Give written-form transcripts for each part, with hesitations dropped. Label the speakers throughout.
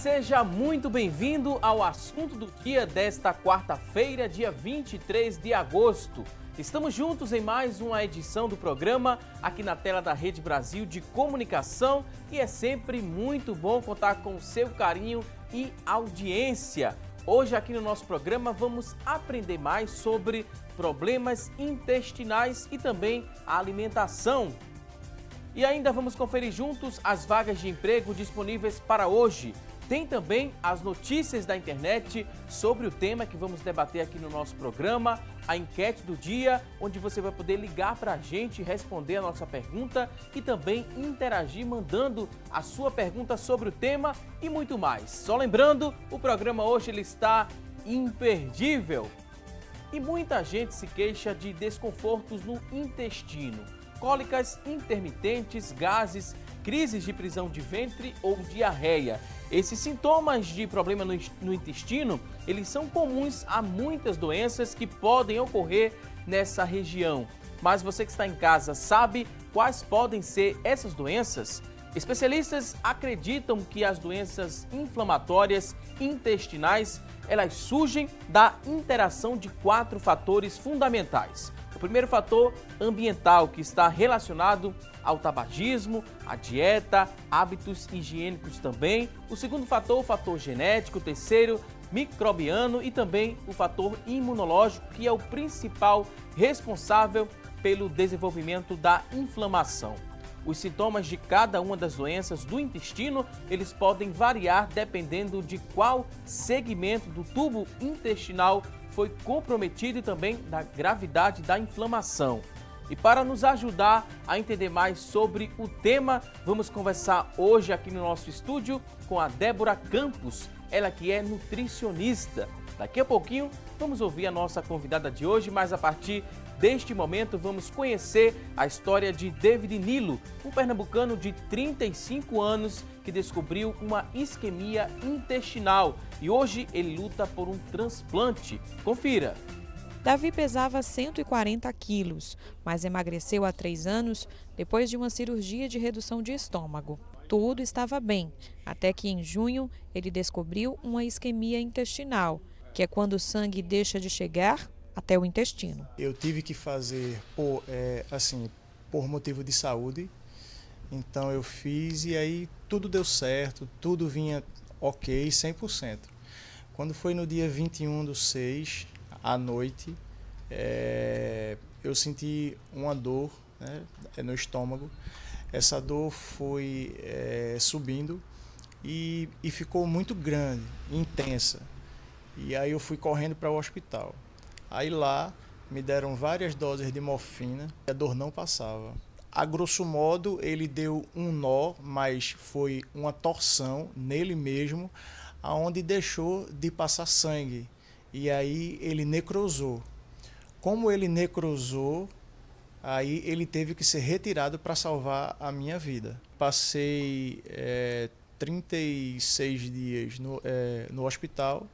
Speaker 1: seja muito bem-vindo ao assunto do dia desta quarta-feira, dia 23 de agosto. Estamos juntos em mais uma edição do programa aqui na tela da Rede Brasil de Comunicação e é sempre muito bom contar com o seu carinho e audiência. Hoje aqui no nosso programa vamos aprender mais sobre problemas intestinais e também a alimentação. E ainda vamos conferir juntos as vagas de emprego disponíveis para hoje. Tem também as notícias da internet sobre o tema que vamos debater aqui no nosso programa, a enquete do dia, onde você vai poder ligar para a gente, responder a nossa pergunta e também interagir mandando a sua pergunta sobre o tema e muito mais. Só lembrando, o programa hoje ele está imperdível. E muita gente se queixa de desconfortos no intestino. Cólicas intermitentes, gases, crises de prisão de ventre ou diarreia. Esses sintomas de problema no intestino, eles são comuns a muitas doenças que podem ocorrer nessa região. Mas você que está em casa sabe quais podem ser essas doenças? Especialistas acreditam que as doenças inflamatórias intestinais, elas surgem da interação de 4 fatores fundamentais. O primeiro fator ambiental, que está relacionado ao tabagismo, à dieta, hábitos higiênicos também. O segundo fator, o fator genético. O terceiro, microbiano e também o fator imunológico, que é o principal responsável pelo desenvolvimento da inflamação. Os sintomas de cada uma das doenças do intestino, eles podem variar dependendo de qual segmento do tubo intestinal foi comprometido e também da gravidade da inflamação. E para nos ajudar a entender mais sobre o tema, vamos conversar hoje aqui no nosso estúdio com a Débora Campos, ela que é nutricionista. Daqui a pouquinho vamos ouvir a nossa convidada de hoje, mas a partir deste momento vamos conhecer a história de David Nilo, um pernambucano de 35 anos que descobriu uma isquemia intestinal e hoje ele luta por um transplante. Confira!
Speaker 2: Davi pesava 140 quilos, mas emagreceu há 3 anos depois de uma cirurgia de redução de estômago. Tudo estava bem, até que em junho ele descobriu uma isquemia intestinal, que é quando o sangue deixa de chegar até o intestino.
Speaker 3: Eu tive que fazer por motivo de saúde, então eu fiz e aí tudo deu certo, tudo vinha ok, 100%. Quando foi no dia 21/6, à noite, eu senti uma dor, né, no estômago. Essa dor foi subindo e ficou muito grande, intensa. E aí eu fui correndo para o hospital. Aí lá me deram várias doses de morfina e a dor não passava. A grosso modo ele deu um nó, mas foi uma torção nele mesmo, aonde deixou de passar sangue. E aí ele necrosou. Como ele necrosou, aí ele teve que ser retirado para salvar a minha vida. Passei 36 dias no hospital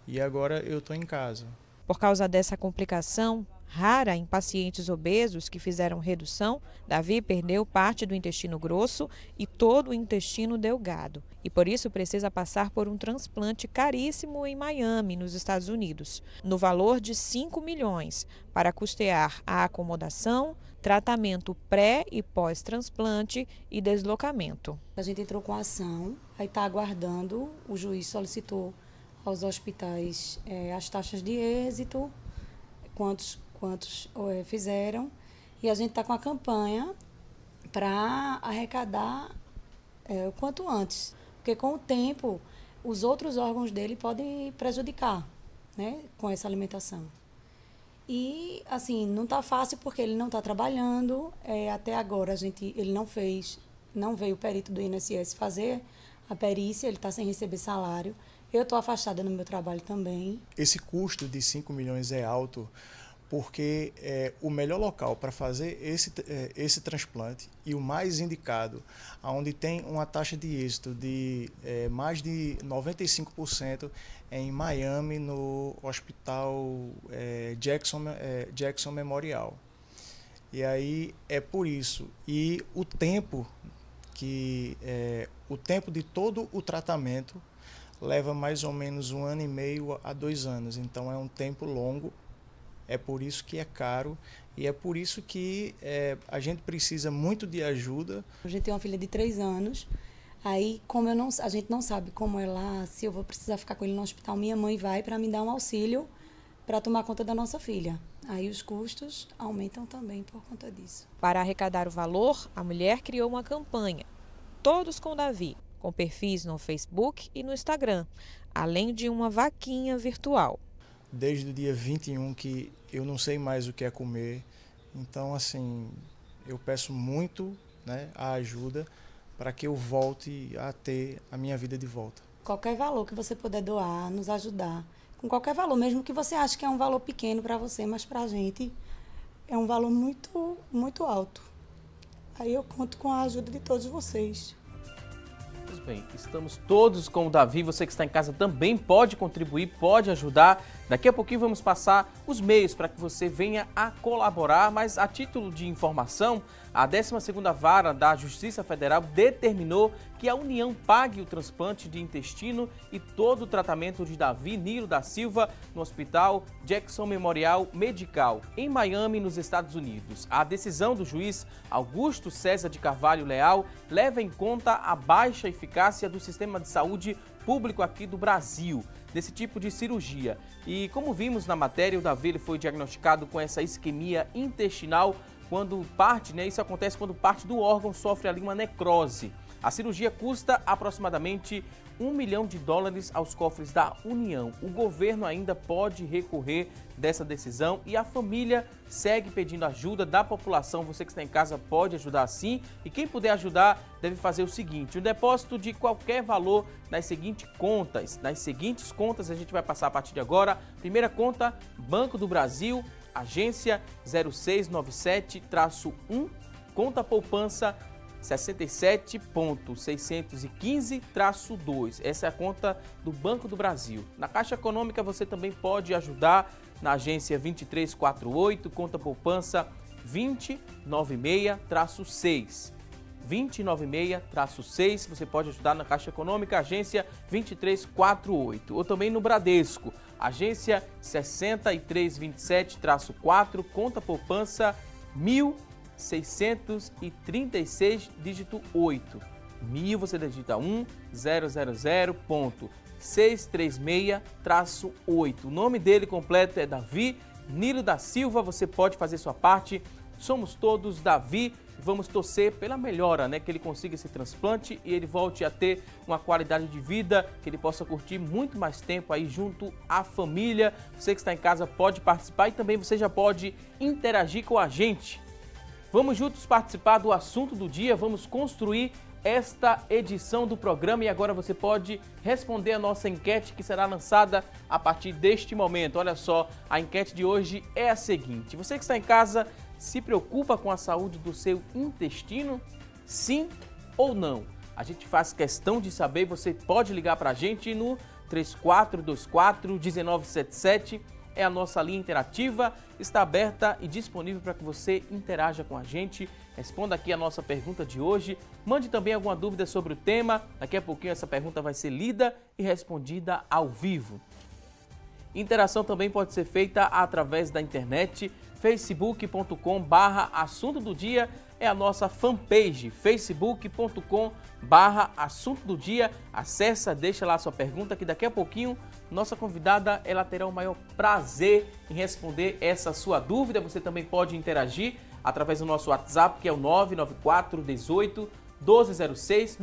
Speaker 3: e agora eu estou em casa.
Speaker 2: Por causa dessa complicação rara em pacientes obesos que fizeram redução, Davi perdeu parte do intestino grosso e todo o intestino delgado. E por isso precisa passar por um transplante caríssimo em Miami, nos Estados Unidos, no valor de 5 milhões, para custear a acomodação, tratamento pré e pós-transplante e deslocamento.
Speaker 4: A gente entrou com a ação, aí está aguardando, o juiz solicitou aos hospitais as taxas de êxito, quantos fizeram, e a gente está com a campanha para arrecadar o quanto antes, porque com o tempo os outros órgãos dele podem prejudicar, né, com essa alimentação. E assim, não está fácil porque ele não está trabalhando, até agora ele não veio o perito do INSS fazer a perícia, ele está sem receber salário. Eu estou afastada no meu trabalho também.
Speaker 3: Esse custo de 5 milhões é alto porque o melhor local para fazer esse transplante e o mais indicado, onde tem uma taxa de êxito de mais de 95%, é em Miami, no Hospital Jackson Memorial. E aí é por isso. E o tempo que o tempo de todo o tratamento leva mais ou menos 1 ano e meio a 2 anos. Então é um tempo longo, é por isso que é caro e é por isso que a gente precisa muito de ajuda.
Speaker 4: A gente tem uma filha de 3 anos, aí como a gente não sabe como é lá, se eu vou precisar ficar com ele no hospital, minha mãe vai para me dar um auxílio para tomar conta da nossa filha. Aí os custos aumentam também por conta disso.
Speaker 2: Para arrecadar o valor, a mulher criou uma campanha, Todos com Davi, com perfis no Facebook e no Instagram, além de uma vaquinha virtual.
Speaker 3: Desde o dia 21 que eu não sei mais o que é comer, então assim, eu peço muito, né, a ajuda para que eu volte a ter a minha vida de volta.
Speaker 4: Qualquer valor que você puder doar, nos ajudar, com qualquer valor, mesmo que você ache que é um valor pequeno para você, mas para a gente é um valor muito, muito alto. Aí eu conto com a ajuda de todos vocês.
Speaker 1: Pois bem, estamos todos com o Davi, você que está em casa também pode contribuir, pode ajudar. Daqui a pouquinho vamos passar os meios para que você venha a colaborar, mas a título de informação, a 12ª Vara da Justiça Federal determinou que a União pague o transplante de intestino e todo o tratamento de Davi Nilo da Silva no Hospital Jackson Memorial Medical, em Miami, nos Estados Unidos. A decisão do juiz Augusto César de Carvalho Leal leva em conta a baixa eficácia do sistema de saúde público aqui do Brasil, desse tipo de cirurgia. E como vimos na matéria, o Davi ele foi diagnosticado com essa isquemia intestinal quando parte, isso acontece quando parte do órgão sofre ali uma necrose. A cirurgia custa aproximadamente $1 milhão aos cofres da União. O governo ainda pode recorrer dessa decisão e a família segue pedindo ajuda da população. Você que está em casa pode ajudar sim, e quem puder ajudar deve fazer o seguinte: o depósito de qualquer valor nas seguintes contas. Nas seguintes contas a gente vai passar a partir de agora. Primeira conta, Banco do Brasil, agência 0697-1, conta poupança 67.615-2. Essa é a conta do Banco do Brasil. Na Caixa Econômica você também pode ajudar na agência 2348, conta poupança 2096-6. 2096-6, você pode ajudar na Caixa Econômica, agência 2348. Ou também no Bradesco, agência 6327-4, conta poupança 1636, dígito 8. 1000 você digita 1000.636-8. O nome dele completo é Davi Nilo da Silva. Você pode fazer sua parte. Somos todos Davi. Vamos torcer pela melhora, que ele consiga esse transplante e ele volte a ter uma qualidade de vida, que ele possa curtir muito mais tempo aí junto à família. Você que está em casa pode participar e também você já pode interagir com a gente. Vamos juntos participar do assunto do dia, vamos construir esta edição do programa e agora você pode responder a nossa enquete que será lançada a partir deste momento. Olha só, a enquete de hoje é a seguinte: você que está em casa se preocupa com a saúde do seu intestino? Sim ou não? A gente faz questão de saber, você pode ligar para a gente no 3424-1977. É a nossa linha interativa, está aberta e disponível para que você interaja com a gente. Responda aqui a nossa pergunta de hoje. Mande também alguma dúvida sobre o tema. Daqui a pouquinho essa pergunta vai ser lida e respondida ao vivo. Interação também pode ser feita através da internet. facebook.com/assunto do dia é a nossa fanpage, facebook.com/assunto do dia. Acessa, deixa lá a sua pergunta que daqui a pouquinho nossa convidada ela terá o maior prazer em responder essa sua dúvida. Você também pode interagir através do nosso WhatsApp, que é o 99418-1206,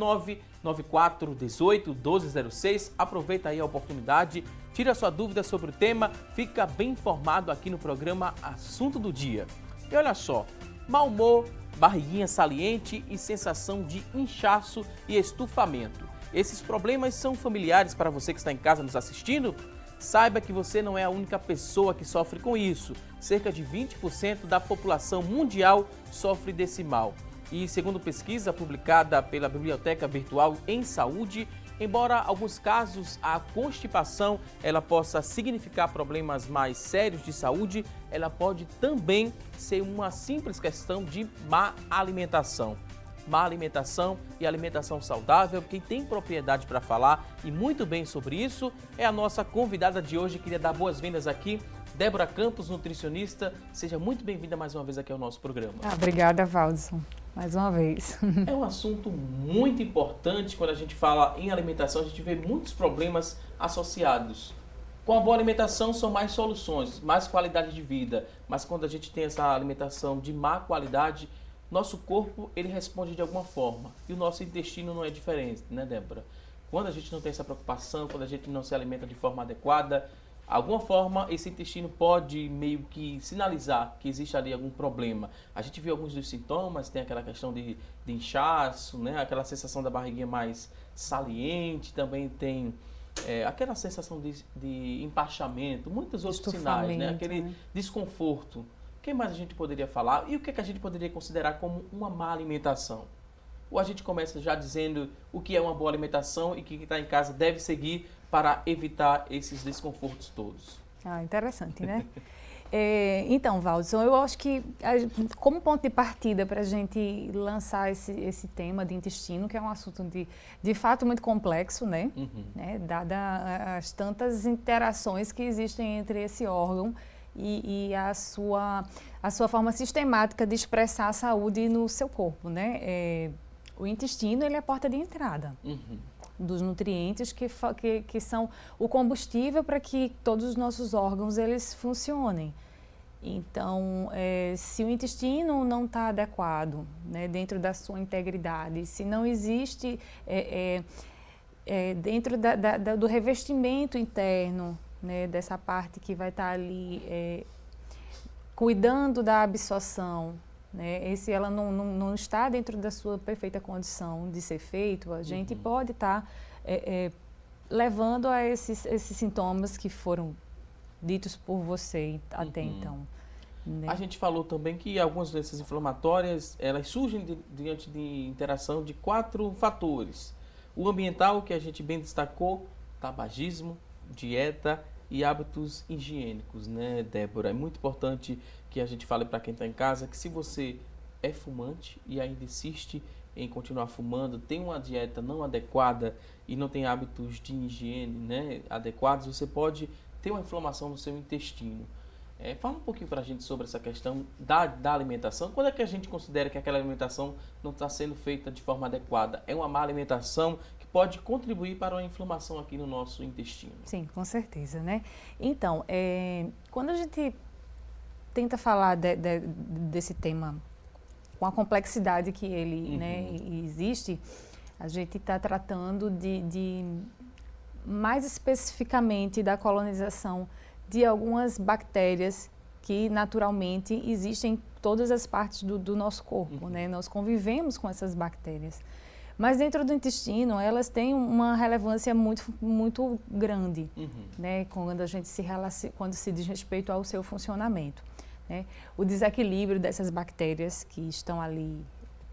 Speaker 1: 99418-1206. Aproveita aí a oportunidade, tira a sua dúvida sobre o tema, fica bem informado aqui no programa Assunto do Dia. E olha só, mau humor, barriguinha saliente e sensação de inchaço e estufamento. Esses problemas são familiares para você que está em casa nos assistindo? Saiba que você não é a única pessoa que sofre com isso. Cerca de 20% da população mundial sofre desse mal. E segundo pesquisa publicada pela Biblioteca Virtual em Saúde, embora alguns casos a constipação ela possa significar problemas mais sérios de saúde, ela pode também ser uma simples questão de má alimentação. má alimentação e alimentação saudável. Quem tem propriedade para falar e muito bem sobre isso é a nossa convidada de hoje. Queria dar boas-vindas aqui, Débora Campos, nutricionista. Seja muito bem-vinda mais uma vez aqui ao nosso programa.
Speaker 5: Obrigada, Valdson, mais uma vez.
Speaker 1: É um assunto muito importante quando a gente fala em alimentação. A gente vê muitos problemas associados. Com a boa alimentação são mais soluções, mais qualidade de vida. Mas quando a gente tem essa alimentação de má qualidade, nosso corpo ele responde de alguma forma. E o nosso intestino não é diferente, né, Débora? Quando a gente não tem essa preocupação, quando a gente não se alimenta de forma adequada, alguma forma esse intestino pode meio que sinalizar que existe ali algum problema. A gente vê alguns dos sintomas, tem aquela questão de inchaço, né? Aquela sensação da barriguinha mais saliente, também tem aquela sensação de empachamento, muitos outros sinais, né? Aquele desconforto. O que mais a gente poderia falar? E o que a gente poderia considerar como uma má alimentação? Ou a gente começa já dizendo o que é uma boa alimentação e que quem está em casa deve seguir para evitar esses desconfortos todos?
Speaker 5: Interessante, né? Então, Valdson, eu acho que como ponto de partida para a gente lançar esse tema de intestino, que é um assunto de fato muito complexo, né? Dada as tantas interações que existem entre esse órgão e a sua forma sistemática de expressar a saúde no seu corpo, né? O intestino, ele é a porta de entrada dos nutrientes que são o combustível para que todos os nossos órgãos eles funcionem. Então, se o intestino não está adequado, né, dentro da sua integridade, se não existe dentro do revestimento interno, né, dessa parte que vai estar ali cuidando da absorção, né, se ela não está dentro da sua perfeita condição de ser feito, a gente pode estar levando a esses sintomas que foram ditos por você até então. Né?
Speaker 1: A gente falou também que algumas doenças inflamatórias, elas surgem diante de interação de 4 fatores. O ambiental, que a gente bem destacou, tabagismo, dieta e hábitos higiênicos, né, Débora? É muito importante que a gente fale para quem está em casa que se você é fumante e ainda insiste em continuar fumando, tem uma dieta não adequada e não tem hábitos de higiene, né, adequados, você pode ter uma inflamação no seu intestino. Fala um pouquinho para a gente sobre essa questão da alimentação. Quando é que a gente considera que aquela alimentação não está sendo feita de forma adequada? É uma má alimentação que pode contribuir para uma inflamação aqui no nosso intestino?
Speaker 5: Sim, com certeza, né? Então, quando a gente tenta falar desse tema com a complexidade que ele né, existe, a gente está tratando de mais especificamente da colonização de algumas bactérias que naturalmente existem em todas as partes do nosso corpo, né? Nós convivemos com essas bactérias. Mas dentro do intestino, elas têm uma relevância muito grande, né? Quando se diz respeito ao seu funcionamento, né? O desequilíbrio dessas bactérias que estão ali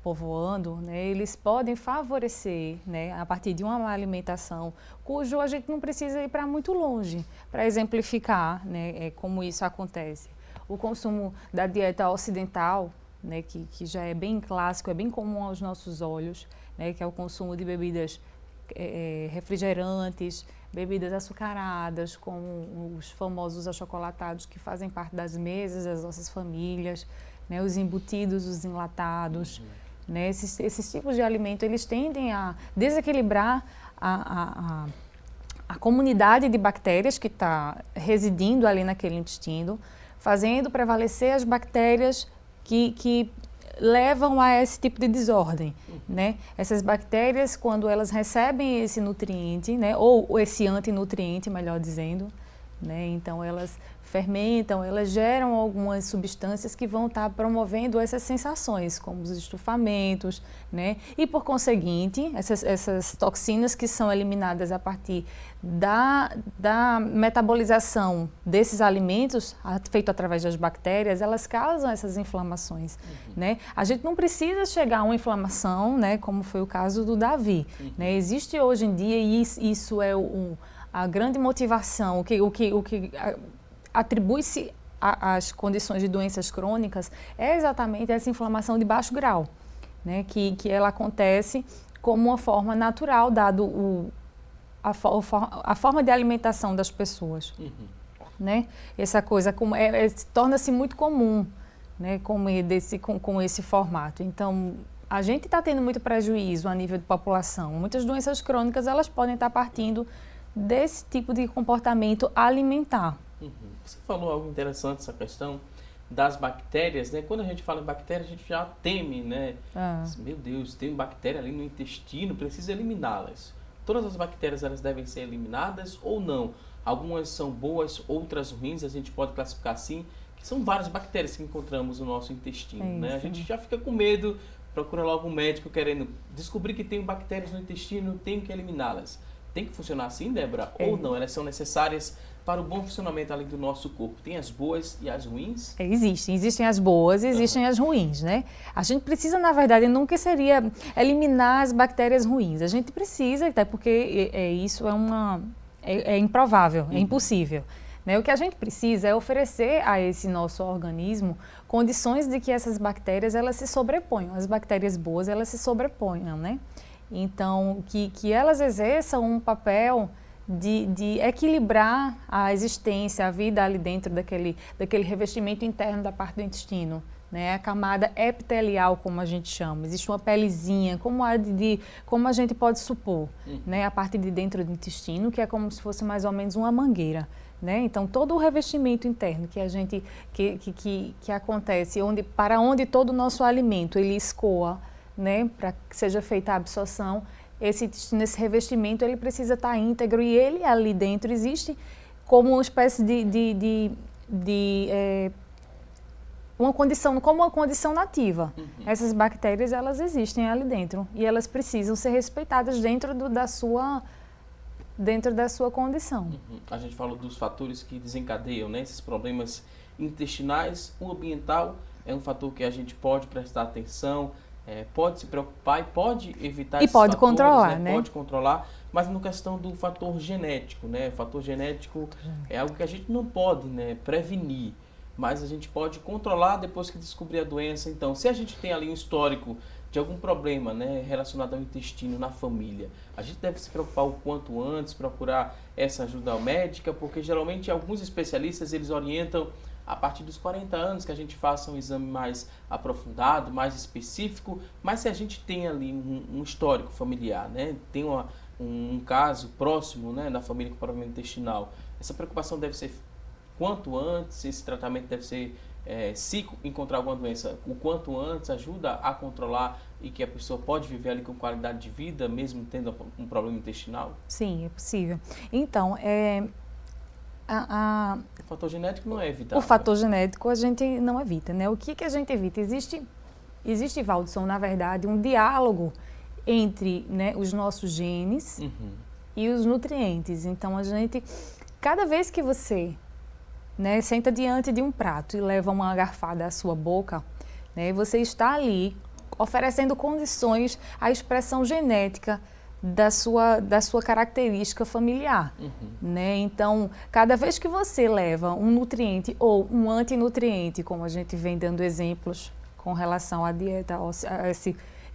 Speaker 5: povoando, né, eles podem favorecer, né, a partir de uma alimentação, cujo a gente não precisa ir para muito longe para exemplificar, né, como isso acontece. O consumo da dieta ocidental, né, que já é bem clássico, é bem comum aos nossos olhos, né, que é o consumo de bebidas refrigerantes, bebidas açucaradas, como os famosos achocolatados que fazem parte das mesas das nossas famílias, né, os embutidos, os enlatados. Né, esses tipos de alimento, eles tendem a desequilibrar a comunidade de bactérias que está residindo ali naquele intestino, fazendo prevalecer as bactérias que levam a esse tipo de desordem. Né? Essas bactérias, quando elas recebem esse nutriente, né, ou esse antinutriente, melhor dizendo, né, então elas fermentam, elas geram algumas substâncias que vão estar promovendo essas sensações, como os estufamentos, né? E por conseguinte, essas toxinas que são eliminadas a partir da metabolização desses alimentos, feito através das bactérias, elas causam essas inflamações, né? A gente não precisa chegar a uma inflamação, né, como foi o caso do Davi, né? Existe hoje em dia, e isso é a grande motivação, o que atribui-se às condições de doenças crônicas é exatamente essa inflamação de baixo grau, né, que ela acontece como uma forma natural, dado a forma de alimentação das pessoas. Né? Essa coisa torna-se muito comum, né, comer com esse formato. Então, a gente está tendo muito prejuízo a nível de população. Muitas doenças crônicas elas podem estar partindo desse tipo de comportamento alimentar.
Speaker 1: Você falou algo interessante, essa questão das bactérias, né? Quando a gente fala em bactérias, a gente já teme, né? Meu Deus, tem bactéria ali no intestino, precisa eliminá-las. Todas as bactérias elas devem ser eliminadas ou não? Algumas são boas, outras ruins, a gente pode classificar assim, que são várias bactérias que encontramos no nosso intestino, né? A gente já fica com medo, procura logo um médico querendo descobrir que tem bactérias no intestino, tem que eliminá-las. Tem que funcionar assim, Débora? Ou não? Elas são necessárias para o bom funcionamento ali do nosso corpo? Tem as boas e as ruins?
Speaker 5: Existem as boas e existem as ruins, né? A gente precisa, na verdade, nunca seria eliminar as bactérias ruins. A gente precisa, até porque isso é improvável, é impossível. Né? O que a gente precisa é oferecer a esse nosso organismo condições de que essas bactérias elas se sobreponham. As bactérias boas elas se sobreponham, né? Então, que elas exerçam um papel de equilibrar a existência, a vida ali dentro daquele revestimento interno da parte do intestino. Né? A camada epitelial, como a gente chama. Existe uma pelezinha, como a gente pode supor, né? A parte de dentro do intestino, que é como se fosse mais ou menos uma mangueira. Né? Então, todo o revestimento interno que acontece, para onde todo o nosso alimento ele escoa, né? Para que seja feita a absorção, esse revestimento ele precisa estar íntegro e ele ali dentro existe como uma espécie uma condição nativa. Essas bactérias elas existem ali dentro e elas precisam ser respeitadas dentro da sua condição.
Speaker 1: A gente falou dos fatores que desencadeiam, né, esses problemas intestinais. O ambiental é um fator que a gente pode prestar atenção, pode se preocupar e pode evitar esses
Speaker 5: pode
Speaker 1: fatores,
Speaker 5: controlar,
Speaker 1: né? Pode controlar, mas na questão do fator genético, né? O fator genético é algo que a gente não pode, né, prevenir, mas a gente pode controlar depois que descobrir a doença. Então, se a gente tem ali um histórico de algum problema, né, relacionado ao intestino na família, a gente deve se preocupar o quanto antes, procurar essa ajuda médica, porque geralmente alguns especialistas eles orientam a partir dos 40 anos que a gente faça um exame mais aprofundado, mais específico, mas se a gente tem ali um histórico familiar, né, tem um caso próximo, né, na família com problema intestinal, essa preocupação deve ser quanto antes, esse tratamento deve ser, se encontrar alguma doença, o quanto antes ajuda a controlar e que a pessoa pode viver ali com qualidade de vida, mesmo tendo um problema intestinal?
Speaker 5: Sim, é possível. Então,
Speaker 1: o fator genético não é evitável.
Speaker 5: O fator genético a gente não evita, né? O que a gente evita? Existe, Valdson, na verdade, um diálogo entre, né, os nossos genes e os nutrientes. Então, cada vez que você, né, senta diante de um prato e leva uma garfada à sua boca, né, você está ali oferecendo condições à expressão genética da sua característica familiar, né? Então, cada vez que você leva um nutriente ou um antinutriente, como a gente vem dando exemplos com relação à dieta, a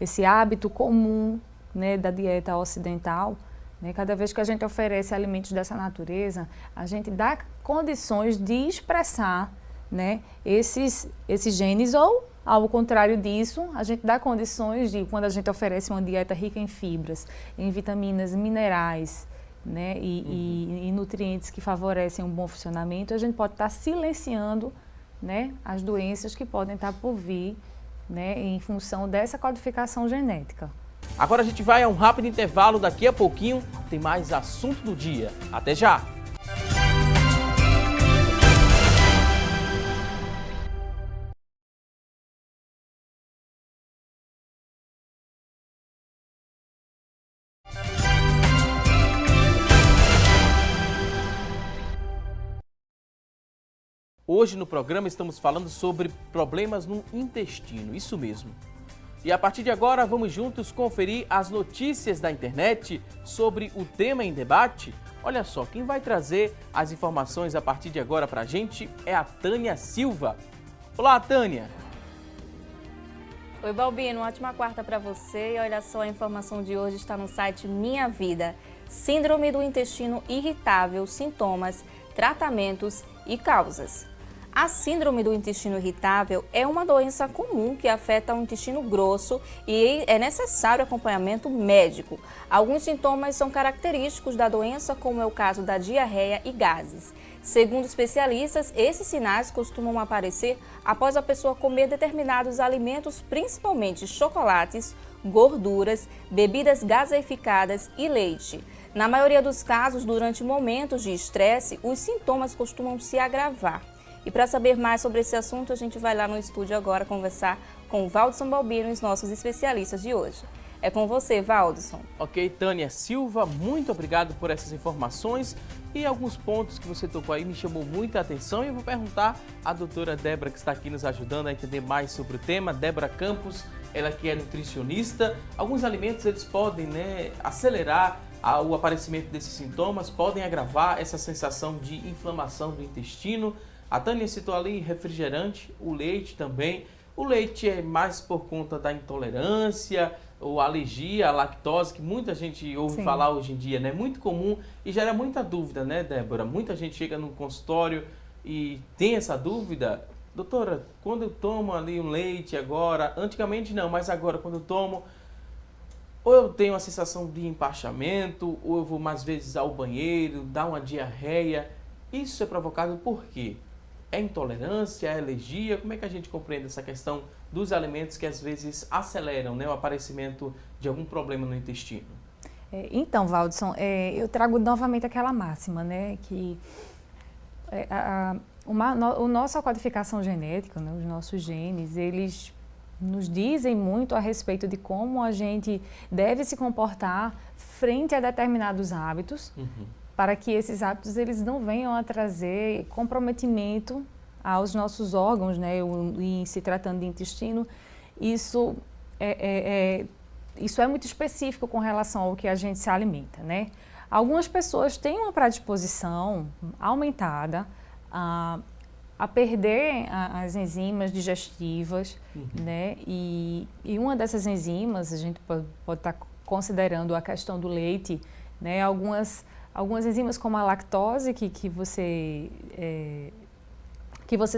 Speaker 5: esse hábito comum, né, da dieta ocidental, né? Cada vez que a gente oferece alimentos dessa natureza, a gente dá condições de expressar, né, esses genes ou, ao contrário disso, a gente dá condições de, quando a gente oferece uma dieta rica em fibras, em vitaminas, minerais, né, e nutrientes que favorecem um bom funcionamento, a gente pode estar silenciando, né, as doenças que podem estar por vir, né, em função dessa codificação genética.
Speaker 1: Agora a gente vai a um rápido intervalo, daqui a pouquinho tem mais assunto do dia. Até já! Hoje no programa estamos falando sobre problemas no intestino, isso mesmo. E a partir de agora vamos juntos conferir as notícias da internet sobre o tema em debate. Olha só, quem vai trazer as informações a partir de agora pra gente é a Tânia Silva. Olá, Tânia!
Speaker 6: Oi, Balbino, ótima quarta para você. E olha só, a informação de hoje está no site Minha Vida. Síndrome do intestino irritável, sintomas, tratamentos e causas. A síndrome do intestino irritável é uma doença comum que afeta o intestino grosso e é necessário acompanhamento médico. Alguns sintomas são característicos da doença, como é o caso da diarreia e gases. Segundo especialistas, esses sinais costumam aparecer após a pessoa comer determinados alimentos, principalmente chocolates, gorduras, bebidas gaseificadas e leite. Na maioria dos casos, durante momentos de estresse, os sintomas costumam se agravar. E para saber mais sobre esse assunto, a gente vai lá no estúdio agora conversar com o Valdson Balbino e os nossos especialistas de hoje. É com você, Valdson.
Speaker 1: Ok, Tânia Silva, muito obrigado por essas informações e alguns pontos que você tocou aí me chamou muita atenção e eu vou perguntar à doutora Débora, que está aqui nos ajudando a entender mais sobre o tema, Débora Campos, ela que é nutricionista. Alguns alimentos eles podem acelerar o aparecimento desses sintomas, podem agravar essa sensação de inflamação do intestino. A Tânia citou ali refrigerante, o leite também. O leite é mais por conta da intolerância ou alergia à lactose, que muita gente ouve falar hoje em dia, né? Muito comum e gera muita dúvida, né, Débora? Muita gente chega no consultório e tem essa dúvida. Doutora, quando eu tomo ali um leite agora, antigamente não, mas agora quando eu tomo, ou eu tenho a sensação de empachamento, ou eu vou mais vezes ao banheiro, dá uma diarreia. Isso é provocado por quê? É intolerância, é alergia? Como é que a gente compreende essa questão dos alimentos que às vezes aceleram, né, o aparecimento de algum problema no intestino?
Speaker 5: Então, Valdson, eu trago novamente aquela máxima, né, que a nossa codificação genética, né, os nossos genes, eles nos dizem muito a respeito de como a gente deve se comportar frente a determinados hábitos, para que esses hábitos eles não venham a trazer comprometimento aos nossos órgãos, né? E se tratando de intestino, isso é muito específico com relação ao que a gente se alimenta, né? Algumas pessoas têm uma predisposição aumentada a perder as enzimas digestivas, né? E uma dessas enzimas, a gente pode estar considerando a questão do leite, né? Algumas enzimas como a lactose, que você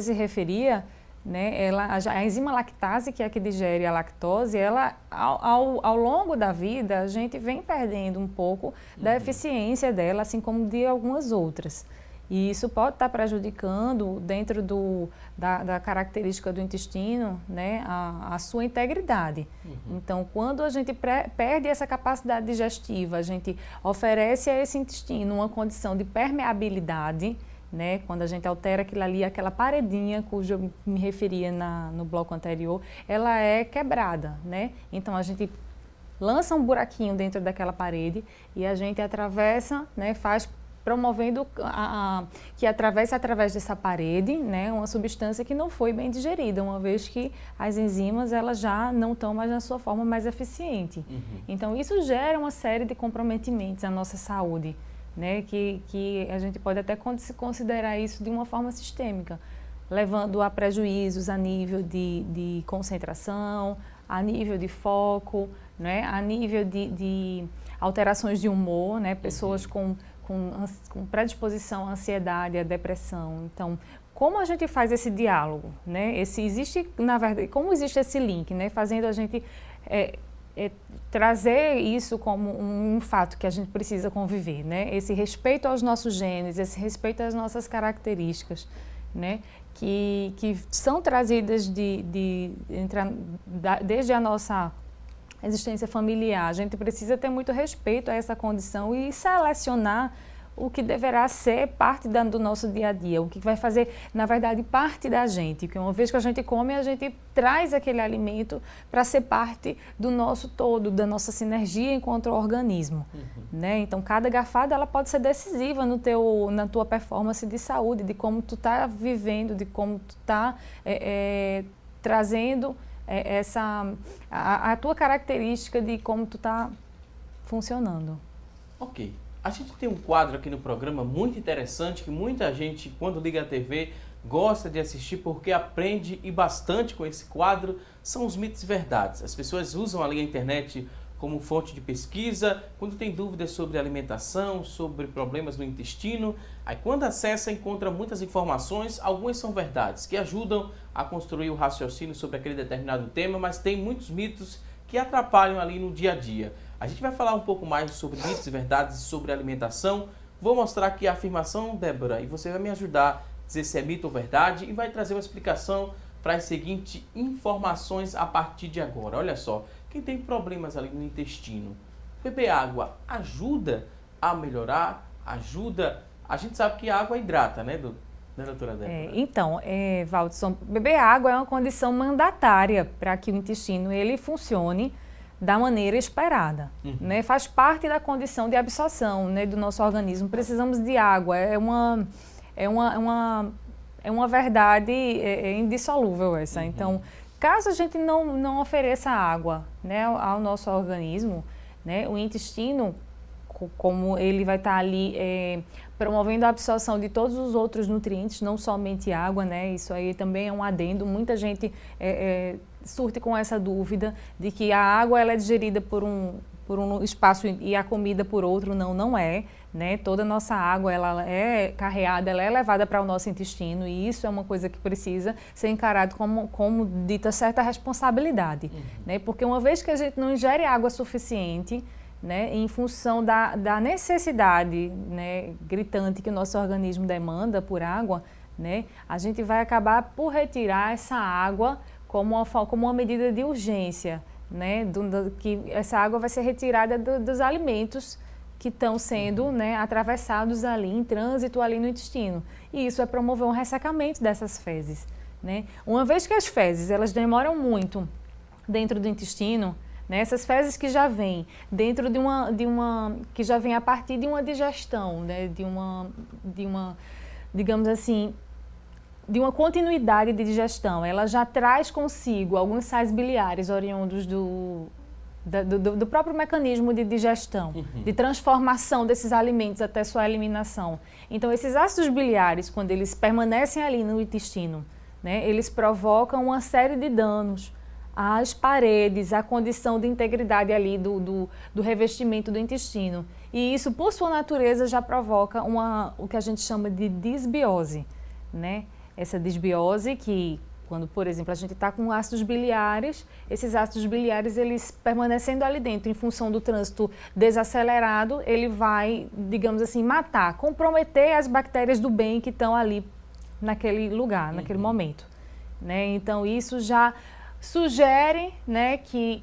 Speaker 5: se referia, né? A enzima lactase, que é a que digere a lactose, ela, ao longo da vida, a gente vem perdendo um pouco da eficiência dela, assim como de algumas outras. E isso pode estar prejudicando, dentro da característica do intestino, né, a sua integridade. Então, quando a gente perde essa capacidade digestiva, a gente oferece a esse intestino uma condição de permeabilidade, né, quando a gente altera aquilo ali, aquela paredinha, cujo eu me referia no bloco anterior, ela é quebrada, né? Então, a gente lança um buraquinho dentro daquela parede e a gente atravessa, né, promovendo que atravessa através dessa parede, né, uma substância que não foi bem digerida, uma vez que as enzimas elas já não estão mais na sua forma mais eficiente. Então, isso gera uma série de comprometimentos à nossa saúde, né, que a gente pode até considerar isso de uma forma sistêmica, levando a prejuízos a nível de concentração, a nível de foco, né, a nível de alterações de humor, né, pessoas com predisposição à ansiedade, à depressão. Então, como a gente faz esse diálogo, né? Na verdade, como existe esse link, né? Fazendo a gente trazer isso como um fato que a gente precisa conviver, né? Esse respeito aos nossos genes, esse respeito às nossas características, né? Que são trazidas desde a nossa existência familiar. A gente precisa ter muito respeito a essa condição e selecionar o que deverá ser parte do nosso dia a dia, o que vai fazer, na verdade, parte da gente. Porque uma vez que a gente come, a gente traz aquele alimento para ser parte do nosso todo, da nossa sinergia enquanto organismo. Né? Então, cada garfada ela pode ser decisiva na tua performance de saúde, de como tu está vivendo, de como tu está trazendo a tua característica de como tu está funcionando.
Speaker 1: Ok. A gente tem um quadro aqui no programa muito interessante que muita gente, quando liga a TV, gosta de assistir porque aprende e bastante com esse quadro, são os mitos e verdades. As pessoas usam ali a internet como fonte de pesquisa, quando tem dúvidas sobre alimentação, sobre problemas no intestino. Aí quando acessa, encontra muitas informações, algumas são verdades, que ajudam a construir o raciocínio sobre aquele determinado tema, mas tem muitos mitos que atrapalham ali no dia a dia. A gente vai falar um pouco mais sobre mitos e verdades sobre alimentação. Vou mostrar aqui a afirmação, Débora, e você vai me ajudar a dizer se é mito ou verdade e vai trazer uma explicação para as seguintes informações a partir de agora. Olha só, quem tem problemas ali no intestino, beber água ajuda a melhorar, ajuda... A gente sabe que a água hidrata, né, doutora Débora?
Speaker 5: Então, Valdson, beber água é uma condição mandatária para que o intestino ele funcione da maneira esperada, né? Faz parte da condição de absorção, né, do nosso organismo. Precisamos de água, é uma verdade indissolúvel essa. Então, caso a gente não ofereça água, né, ao nosso organismo, né, o intestino, como ele vai estar ali promovendo a absorção de todos os outros nutrientes, não somente água, né? Isso aí também é um adendo. Muita gente surte com essa dúvida de que a água ela é digerida por um espaço e a comida por outro. Não é, né? Toda a nossa água ela é carreada, ela é levada para o nosso intestino e isso é uma coisa que precisa ser encarado como dita certa responsabilidade, né? Porque uma vez que a gente não ingere água suficiente, né, em função da necessidade, né, gritante que o nosso organismo demanda por água, né, a gente vai acabar por retirar essa água como uma medida de urgência, né, que essa água vai ser retirada dos alimentos que estão sendo, né, atravessados ali em trânsito ali no intestino. E isso vai promover um ressecamento dessas fezes, né. Uma vez que as fezes elas demoram muito dentro do intestino, né, essas fezes que já vêm dentro que já vem a partir de uma digestão, né, digamos assim, de uma continuidade de digestão, ela já traz consigo alguns sais biliares oriundos do próprio mecanismo de digestão, de transformação desses alimentos até sua eliminação. Então, esses ácidos biliares, quando eles permanecem ali no intestino, né, eles provocam uma série de danos às paredes, à condição de integridade ali do revestimento do intestino. E isso, por sua natureza, já provoca o que a gente chama de disbiose, né? Essa disbiose que, quando, por exemplo, a gente está com ácidos biliares, esses ácidos biliares, eles permanecendo ali dentro, em função do trânsito desacelerado, ele vai, digamos assim, matar, comprometer as bactérias do bem que estão ali naquele lugar, naquele momento, né? Então, isso já sugere, né, que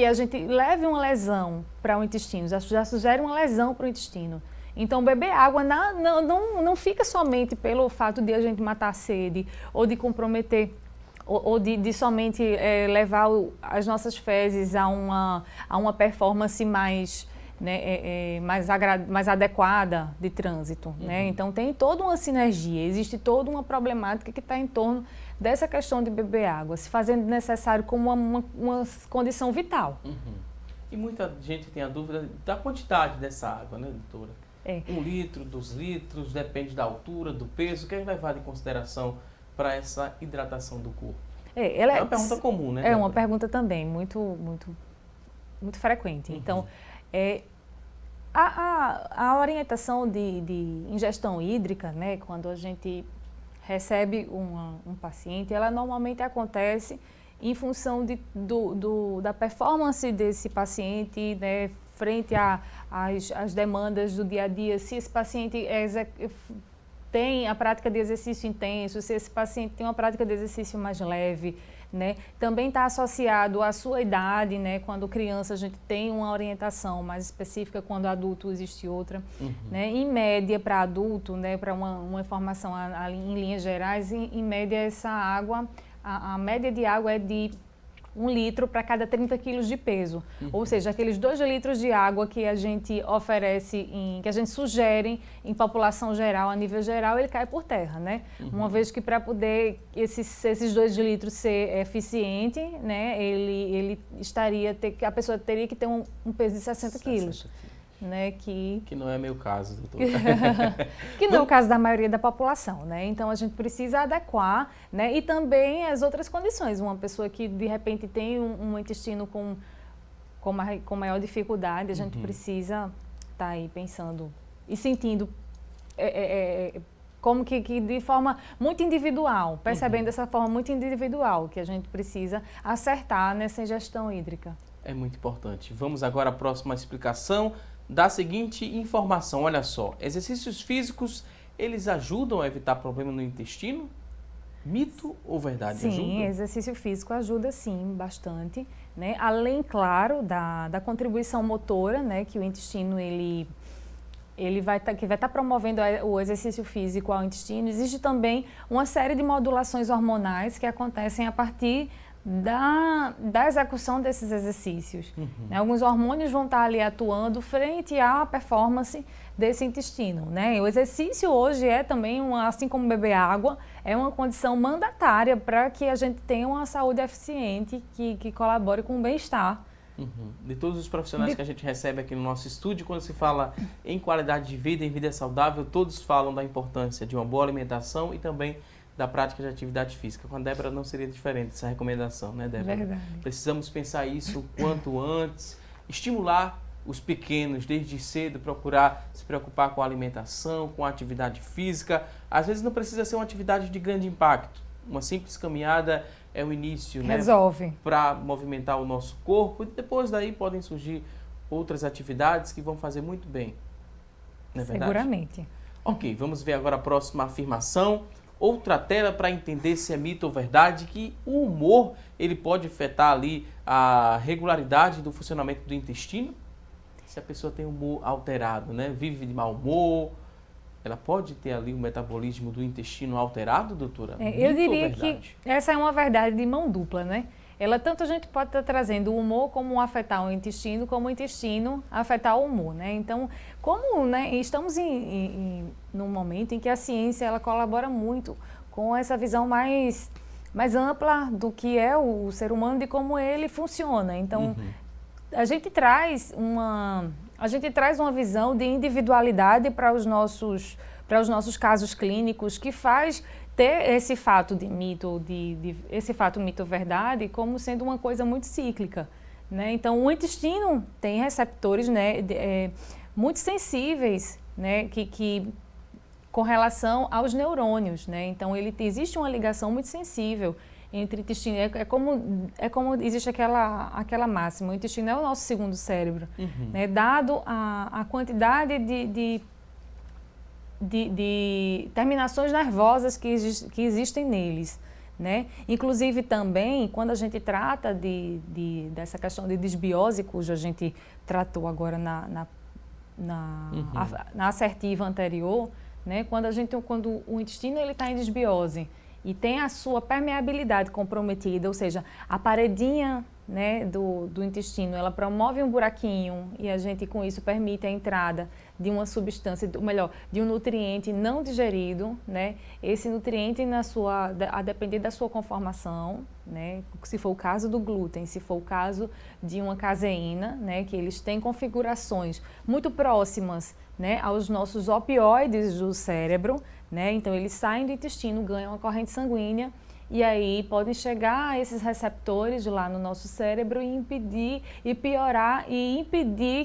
Speaker 5: a gente leve uma lesão para o intestino, já sugere uma lesão para o intestino. Então, beber água não fica somente pelo fato de a gente matar a sede ou de comprometer ou de somente levar as nossas fezes a uma performance mais, né, mais adequada de trânsito, né? Então, tem toda uma sinergia, existe toda uma problemática que está em torno dessa questão de beber água, se fazendo necessário como uma condição vital.
Speaker 1: E muita gente tem a dúvida da quantidade dessa água, né, doutora? 1 litro, 2 litros, depende da altura, do peso, que é levado em consideração para essa hidratação do corpo? É uma pergunta comum, né?
Speaker 5: É uma pergunta também muito frequente. Então, a orientação de ingestão hídrica, né, quando a gente recebe um paciente, ela normalmente acontece em função da performance desse paciente, né, frente às demandas do dia a dia. Se esse paciente tem a prática de exercício intenso, se esse paciente tem uma prática de exercício mais leve, né? Também está associado à sua idade, né? Quando criança a gente tem uma orientação mais específica, quando adulto existe outra. Né? Em média, para adulto, né? Para uma informação em linhas gerais, em média essa água, a média de água é de 1 litro para cada 30 quilos de peso. Ou seja, aqueles 2 litros de água que a gente oferece, que a gente sugere em população geral, a nível geral, ele cai por terra, né? Uma vez que para poder esses 2 litros ser eficiente, né, a pessoa teria que ter um peso de 60 quilos. né, que
Speaker 1: não é meu caso, doutor.
Speaker 5: que não é o caso da maioria da população, né? Então a gente precisa adequar, né? E também as outras condições. Uma pessoa que de repente tem um intestino com maior dificuldade, a gente precisa estar aí pensando e sentindo como que de forma muito individual, percebendo dessa forma muito individual que a gente precisa acertar nessa ingestão hídrica.
Speaker 1: É muito importante. Vamos agora à próxima explicação da seguinte informação. Olha só, exercícios físicos, eles ajudam a evitar problema no intestino? Mito ou verdade?
Speaker 5: Sim,
Speaker 1: ajuda?
Speaker 5: exercício físico ajuda sim, bastante, né? Além, claro, da contribuição motora, né? Que o intestino ele vai estar promovendo o exercício físico ao intestino. Existe também uma série de modulações hormonais que acontecem a partir da execução desses exercícios. Né? Alguns hormônios vão estar ali atuando frente à performance desse intestino. Né? O exercício hoje é também, assim como beber água, é uma condição mandatária para que a gente tenha uma saúde eficiente que colabore com o bem-estar.
Speaker 1: De todos os profissionais que a gente recebe aqui no nosso estúdio, quando se fala em qualidade de vida, em vida saudável, todos falam da importância de uma boa alimentação e também da prática de atividade física. Com a Débora não seria diferente essa recomendação, né, Débora?
Speaker 5: Verdade.
Speaker 1: Precisamos pensar isso o quanto antes, estimular os pequenos desde cedo, procurar se preocupar com a alimentação, com a atividade física. Às vezes não precisa ser uma atividade de grande impacto. Uma simples caminhada é o início, né?
Speaker 5: Resolve.
Speaker 1: Para movimentar o nosso corpo, e depois daí podem surgir outras atividades que vão fazer muito bem. Não é verdade?
Speaker 5: Seguramente.
Speaker 1: Ok, vamos ver agora a próxima afirmação. Outra tela para entender se é mito ou verdade, que o humor ele pode afetar ali a regularidade do funcionamento do intestino. Se a pessoa tem humor alterado, né? Vive de mau humor, ela pode ter ali o metabolismo do intestino alterado, doutora?
Speaker 5: Eu diria que essa é uma verdade de mão dupla, né? Tanto a gente pode estar trazendo o humor como afetar o intestino, como o intestino afetar o humor, né? Então, como, né, estamos num momento em que a ciência ela colabora muito com essa visão mais ampla do que é o ser humano, de como ele funciona. Então, a gente traz uma visão de individualidade para os nossos casos clínicos, que faz ter esse fato de mito, esse fato mito-verdade, como sendo uma coisa muito cíclica, né? Então, o intestino tem receptores, né, muito sensíveis, né, que com relação aos neurônios, né? Então, existe uma ligação muito sensível entre o intestino. É como existe aquela máxima: o intestino é o nosso segundo cérebro, né? Dado a quantidade de terminações nervosas que existem neles, né? Inclusive também, quando a gente trata dessa questão de desbiose, cujo a gente tratou agora na assertiva anterior, né? Quando o intestino está em desbiose e tem a sua permeabilidade comprometida, ou seja, a paredinha, né, do intestino, ela promove um buraquinho e a gente com isso permite a entrada de uma substância, ou melhor, de um nutriente não digerido, né? Esse nutriente a depender da sua conformação, né? Se for o caso do glúten, se for o caso de uma caseína, né, que eles têm configurações muito próximas, né, aos nossos opioides do cérebro, né? Então eles saem do intestino, ganham a corrente sanguínea e aí podem chegar a esses receptores lá no nosso cérebro e impedir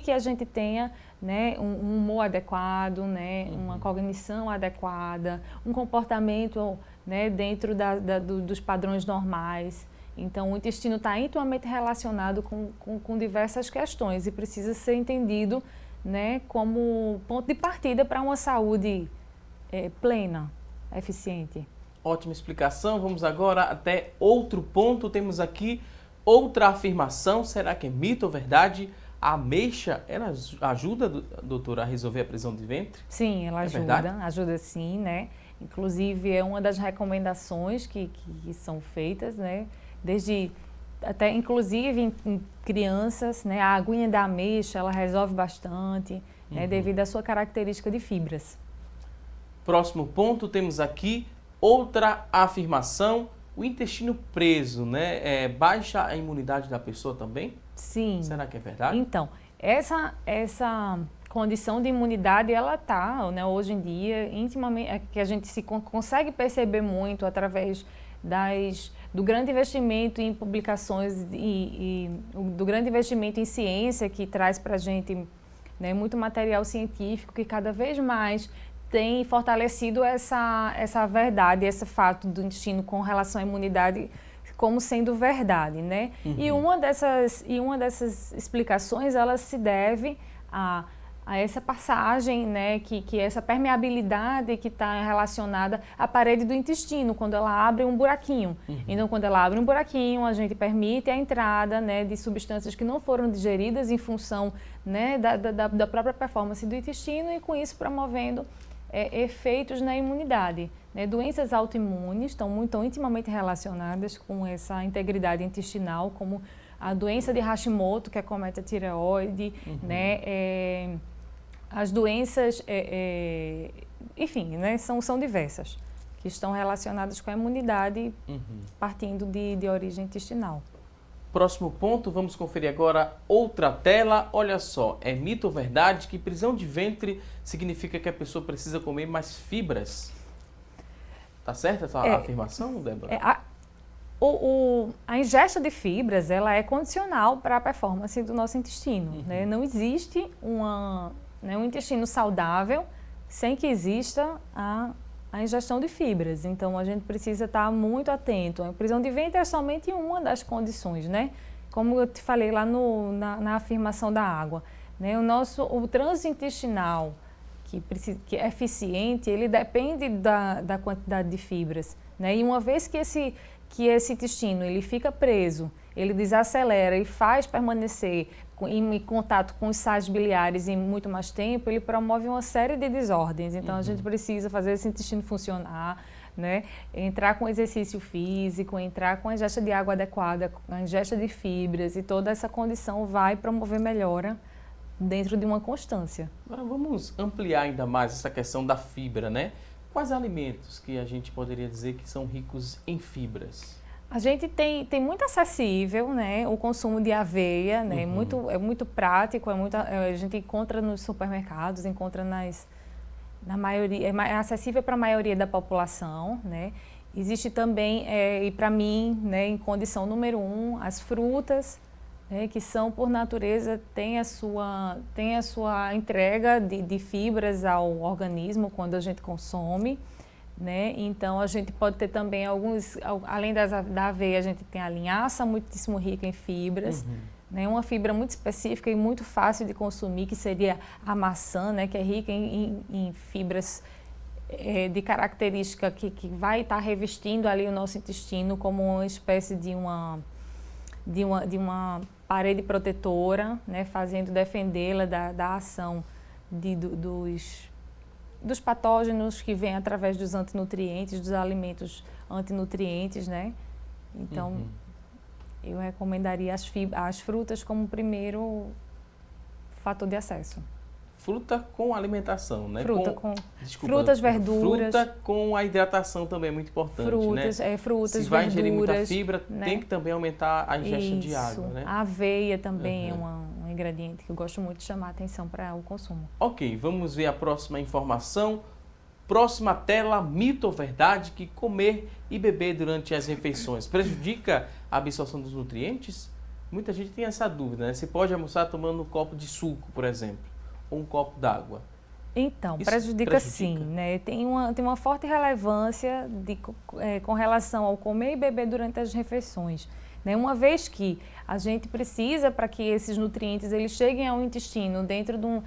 Speaker 5: que a gente tenha, né, um humor adequado, né, uma cognição adequada, um comportamento, né, dentro dos padrões normais. Então, o intestino está intimamente relacionado com diversas questões e precisa ser entendido, né, como ponto de partida para uma saúde plena, eficiente.
Speaker 1: Ótima explicação. Vamos agora até outro ponto. Temos aqui outra afirmação. Será que é mito ou verdade? A ameixa, ela ajuda, doutora, a resolver a prisão de ventre?
Speaker 5: Sim, ela ajuda sim, né? Inclusive, é uma das recomendações que são feitas, né? Até inclusive em crianças, né? A aguinha da ameixa, ela resolve bastante, né? Devido à sua característica de fibras.
Speaker 1: Próximo ponto, temos aqui outra afirmação. O intestino preso, né? Baixa a imunidade da pessoa também?
Speaker 5: Sim.
Speaker 1: Será que é verdade?
Speaker 5: Então, essa condição de imunidade, ela está, né, hoje em dia, intimamente, que a gente consegue perceber muito através do grande investimento em publicações e do grande investimento em ciência que traz para a gente, né, muito material científico que cada vez mais tem fortalecido essa verdade, esse fato do intestino com relação à imunidade como sendo verdade, né? E uma dessas explicações, ela se deve a essa passagem, né, que essa permeabilidade que está relacionada à parede do intestino, quando ela abre um buraquinho. Então, quando ela abre um buraquinho, a gente permite a entrada, né, de substâncias que não foram digeridas em função, né, da própria performance do intestino e, com isso, promovendo efeitos na imunidade. Né? Doenças autoimunes estão intimamente relacionadas com essa integridade intestinal, como a doença de Hashimoto, que acomete a tireoide, né? As doenças, enfim, né? São diversas, que estão relacionadas com a imunidade, partindo de origem intestinal.
Speaker 1: Próximo ponto, vamos conferir agora outra tela. Olha só, é mito ou verdade que prisão de ventre significa que a pessoa precisa comer mais fibras? Tá certa essa afirmação, Débora?
Speaker 5: A ingesta de fibras, ela é condicional para a performance do nosso intestino. Né? Não existe um intestino saudável sem que exista a ingestão de fibras. Então, a gente precisa estar muito atento. A prisão de ventre é somente uma das condições, né? Como eu te falei lá na afirmação da água. Né? O trânsito intestinal, que é eficiente, ele depende da quantidade de fibras. Né? E uma vez que esse intestino ele fica preso, ele desacelera e faz permanecer em contato com os sais biliares em muito mais tempo, ele promove uma série de desordens. Então, a gente precisa fazer esse intestino funcionar, né? Entrar com exercício físico, entrar com a ingesta de água adequada, a ingesta de fibras, e toda essa condição vai promover melhora dentro de uma constância.
Speaker 1: Agora vamos ampliar ainda mais essa questão da fibra, né? Quais alimentos que a gente poderia dizer que são ricos em fibras?
Speaker 5: A gente tem muito acessível, né, o consumo de aveia, né, é muito prático, a gente encontra nos supermercados, encontra na maioria, é acessível para a maioria da população, né. Existe também, e para mim, né, em condição número 1, as frutas, né, que são, por natureza, tem a sua entrega de fibras ao organismo quando a gente consome. Né? Então, a gente pode ter também além da aveia, a gente tem a linhaça, muitíssimo rica em fibras, né? Uma fibra muito específica e muito fácil de consumir, que seria a maçã, né? Que é rica em fibras de característica que vai estar revestindo ali o nosso intestino como uma espécie de uma parede protetora, né? Fazendo defendê-la da ação dos patógenos que vêm através dos antinutrientes, dos alimentos antinutrientes, né? Então, eu recomendaria as frutas como primeiro fator de acesso.
Speaker 1: Fruta com alimentação, né?
Speaker 5: Frutas, verduras.
Speaker 1: Fruta com a hidratação também é muito importante,
Speaker 5: frutas,
Speaker 1: né?
Speaker 5: Frutas,
Speaker 1: se vai
Speaker 5: verduras,
Speaker 1: ingerir muita fibra,
Speaker 5: né?
Speaker 1: Tem que também aumentar a ingesta de água, né?
Speaker 5: A aveia também é um ingrediente que eu gosto muito de chamar a atenção para o consumo.
Speaker 1: Ok, vamos ver a próxima informação. Próxima tela, mito ou verdade que comer e beber durante as refeições prejudica a absorção dos nutrientes? Muita gente tem essa dúvida, né? Você pode almoçar tomando um copo de suco, por exemplo, ou um copo d'água.
Speaker 5: Então, prejudica sim, né? Tem uma forte relevância com relação ao comer e beber durante as refeições. Né? Uma vez que a gente precisa, para que esses nutrientes eles cheguem ao intestino dentro do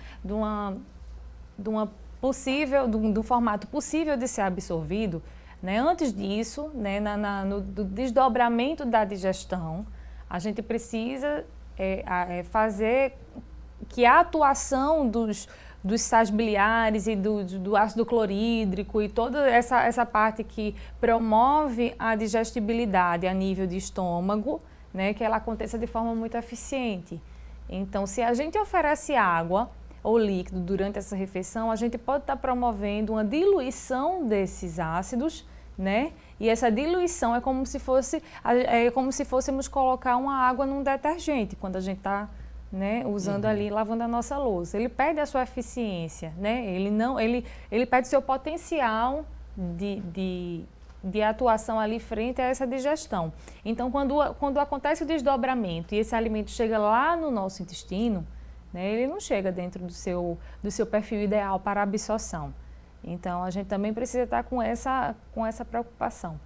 Speaker 5: formato possível de ser absorvido, né? Antes disso, né, no desdobramento da digestão, a gente precisa fazer que a atuação dos sais biliares e do ácido clorídrico e toda essa parte que promove a digestibilidade a nível de estômago, né, que ela aconteça de forma muito eficiente. Então, se a gente oferece água ou líquido durante essa refeição, a gente pode estar promovendo uma diluição desses ácidos, né? E essa diluição é como se fôssemos colocar uma água num detergente, quando a gente está né, usando ali, lavando a nossa louça. Ele perde a sua eficiência, né? Ele perde seu potencial de atuação ali frente a essa digestão. Então, quando acontece o desdobramento e esse alimento chega lá no nosso intestino, né, ele não chega dentro do seu perfil ideal para absorção. Então, a gente também precisa estar com essa preocupação.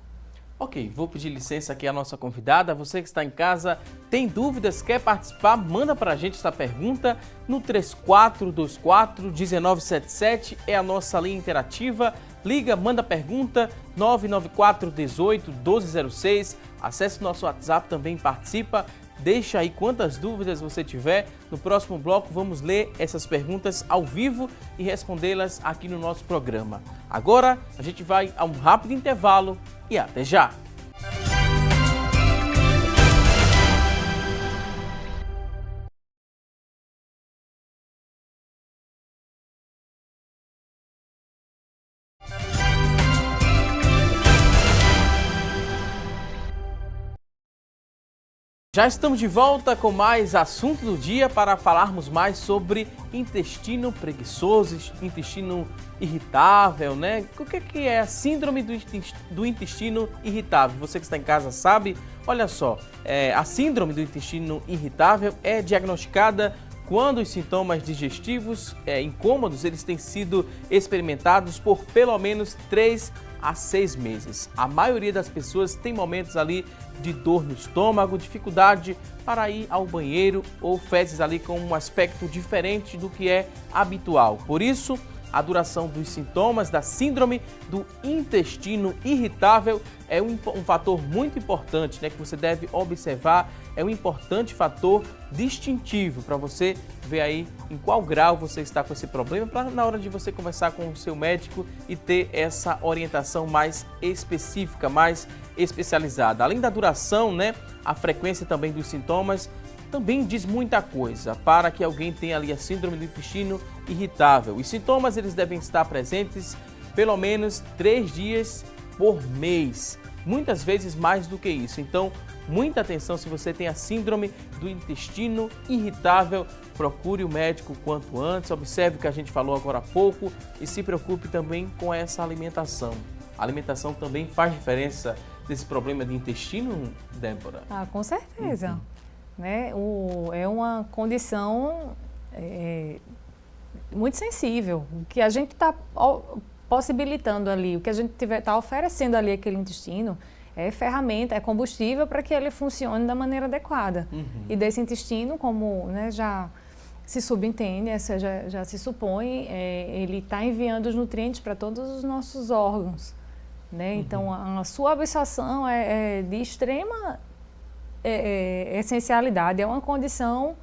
Speaker 1: Ok, vou pedir licença aqui à nossa convidada. Você que está em casa, tem dúvidas, quer participar, manda para a gente essa pergunta no 3424-1977, é a nossa linha interativa. Liga, manda pergunta, 994-18-1206. Acesse o nosso WhatsApp, também participa. Deixa aí quantas dúvidas você tiver. No próximo bloco vamos ler essas perguntas ao vivo e respondê-las aqui no nosso programa. Agora a gente vai a um rápido intervalo e até já! Já estamos de volta com mais assunto do dia para falarmos mais sobre intestino preguiçoso, intestino irritável, né? O que é a síndrome do intestino irritável? Você que está em casa sabe? Olha só, a síndrome do intestino irritável é diagnosticada quando os sintomas digestivos incômodos eles têm sido experimentados por pelo menos 3 a 6 meses. A maioria das pessoas tem momentos ali de dor no estômago, dificuldade para ir ao banheiro ou fezes ali com um aspecto diferente do que é habitual. Por isso, a duração dos sintomas da síndrome do intestino irritável é um fator muito importante, né, que você deve observar. É um importante fator distintivo para você ver aí em qual grau você está com esse problema, para na hora de você conversar com o seu médico e ter essa orientação mais específica, mais especializada. Além da duração, né, a frequência também dos sintomas também diz muita coisa para que alguém tenha ali a síndrome do intestino irritável. Os sintomas eles devem estar presentes pelo menos 3 dias por mês, muitas vezes mais do que isso. Então, muita atenção se você tem a síndrome do intestino irritável, procure o médico quanto antes, observe o que a gente falou agora há pouco e se preocupe também com essa alimentação. A alimentação também faz diferença nesse problema de intestino, Débora?
Speaker 5: Ah, com certeza. Né? É uma condição muito sensível, o que a gente está possibilitando ali, o que a gente está oferecendo ali àquele intestino é ferramenta, é combustível para que ele funcione da maneira adequada. E desse intestino, como, né, já se subentende, já se supõe, ele está enviando os nutrientes para todos os nossos órgãos. Né? Então, a sua absorção é de extrema essencialidade, é uma condição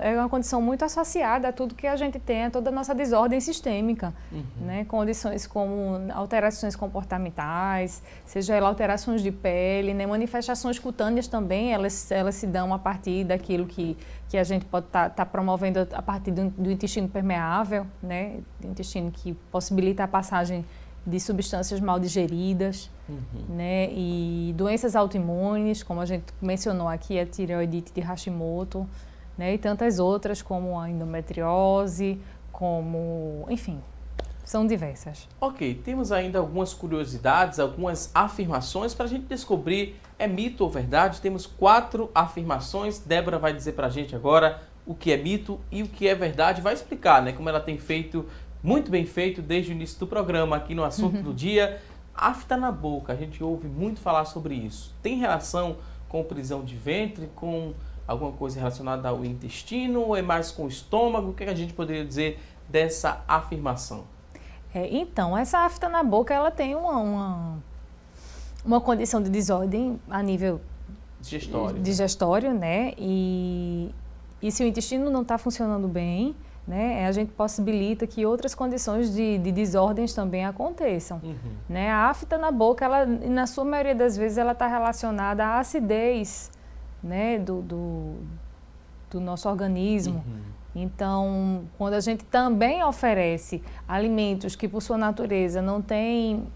Speaker 5: é uma condição muito associada a tudo que a gente tem, a toda a nossa desordem sistêmica, né? Condições como alterações comportamentais, seja ela alterações de pele, né? Manifestações cutâneas também, elas se dão a partir daquilo que a gente pode estar promovendo a partir do intestino permeável, né? Intestino que possibilita a passagem de substâncias mal digeridas, né? E doenças autoimunes, como a gente mencionou aqui, a tireoidite de Hashimoto, né? E tantas outras como a endometriose, enfim, são diversas.
Speaker 1: Ok, temos ainda algumas curiosidades, algumas afirmações para a gente descobrir é mito ou verdade. Temos 4 afirmações, Débora vai dizer para a gente agora o que é mito e o que é verdade, vai explicar, né, como ela tem feito muito bem feito desde o início do programa aqui no Assunto do Dia. Afta na boca, a gente ouve muito falar sobre isso. Tem relação com prisão de ventre, com alguma coisa relacionada ao intestino, ou é mais com o estômago? O que a gente poderia dizer dessa afirmação?
Speaker 5: Então, essa afta na boca, ela tem uma condição de desordem a nível digestório, né? E se o intestino não está funcionando bem, né, a gente possibilita que outras condições de desordens também aconteçam. Né? A afta na boca, ela, na sua maioria das vezes, ela está relacionada à acidez, né, do nosso organismo. Então, quando a gente também oferece alimentos que, por sua natureza, não têm,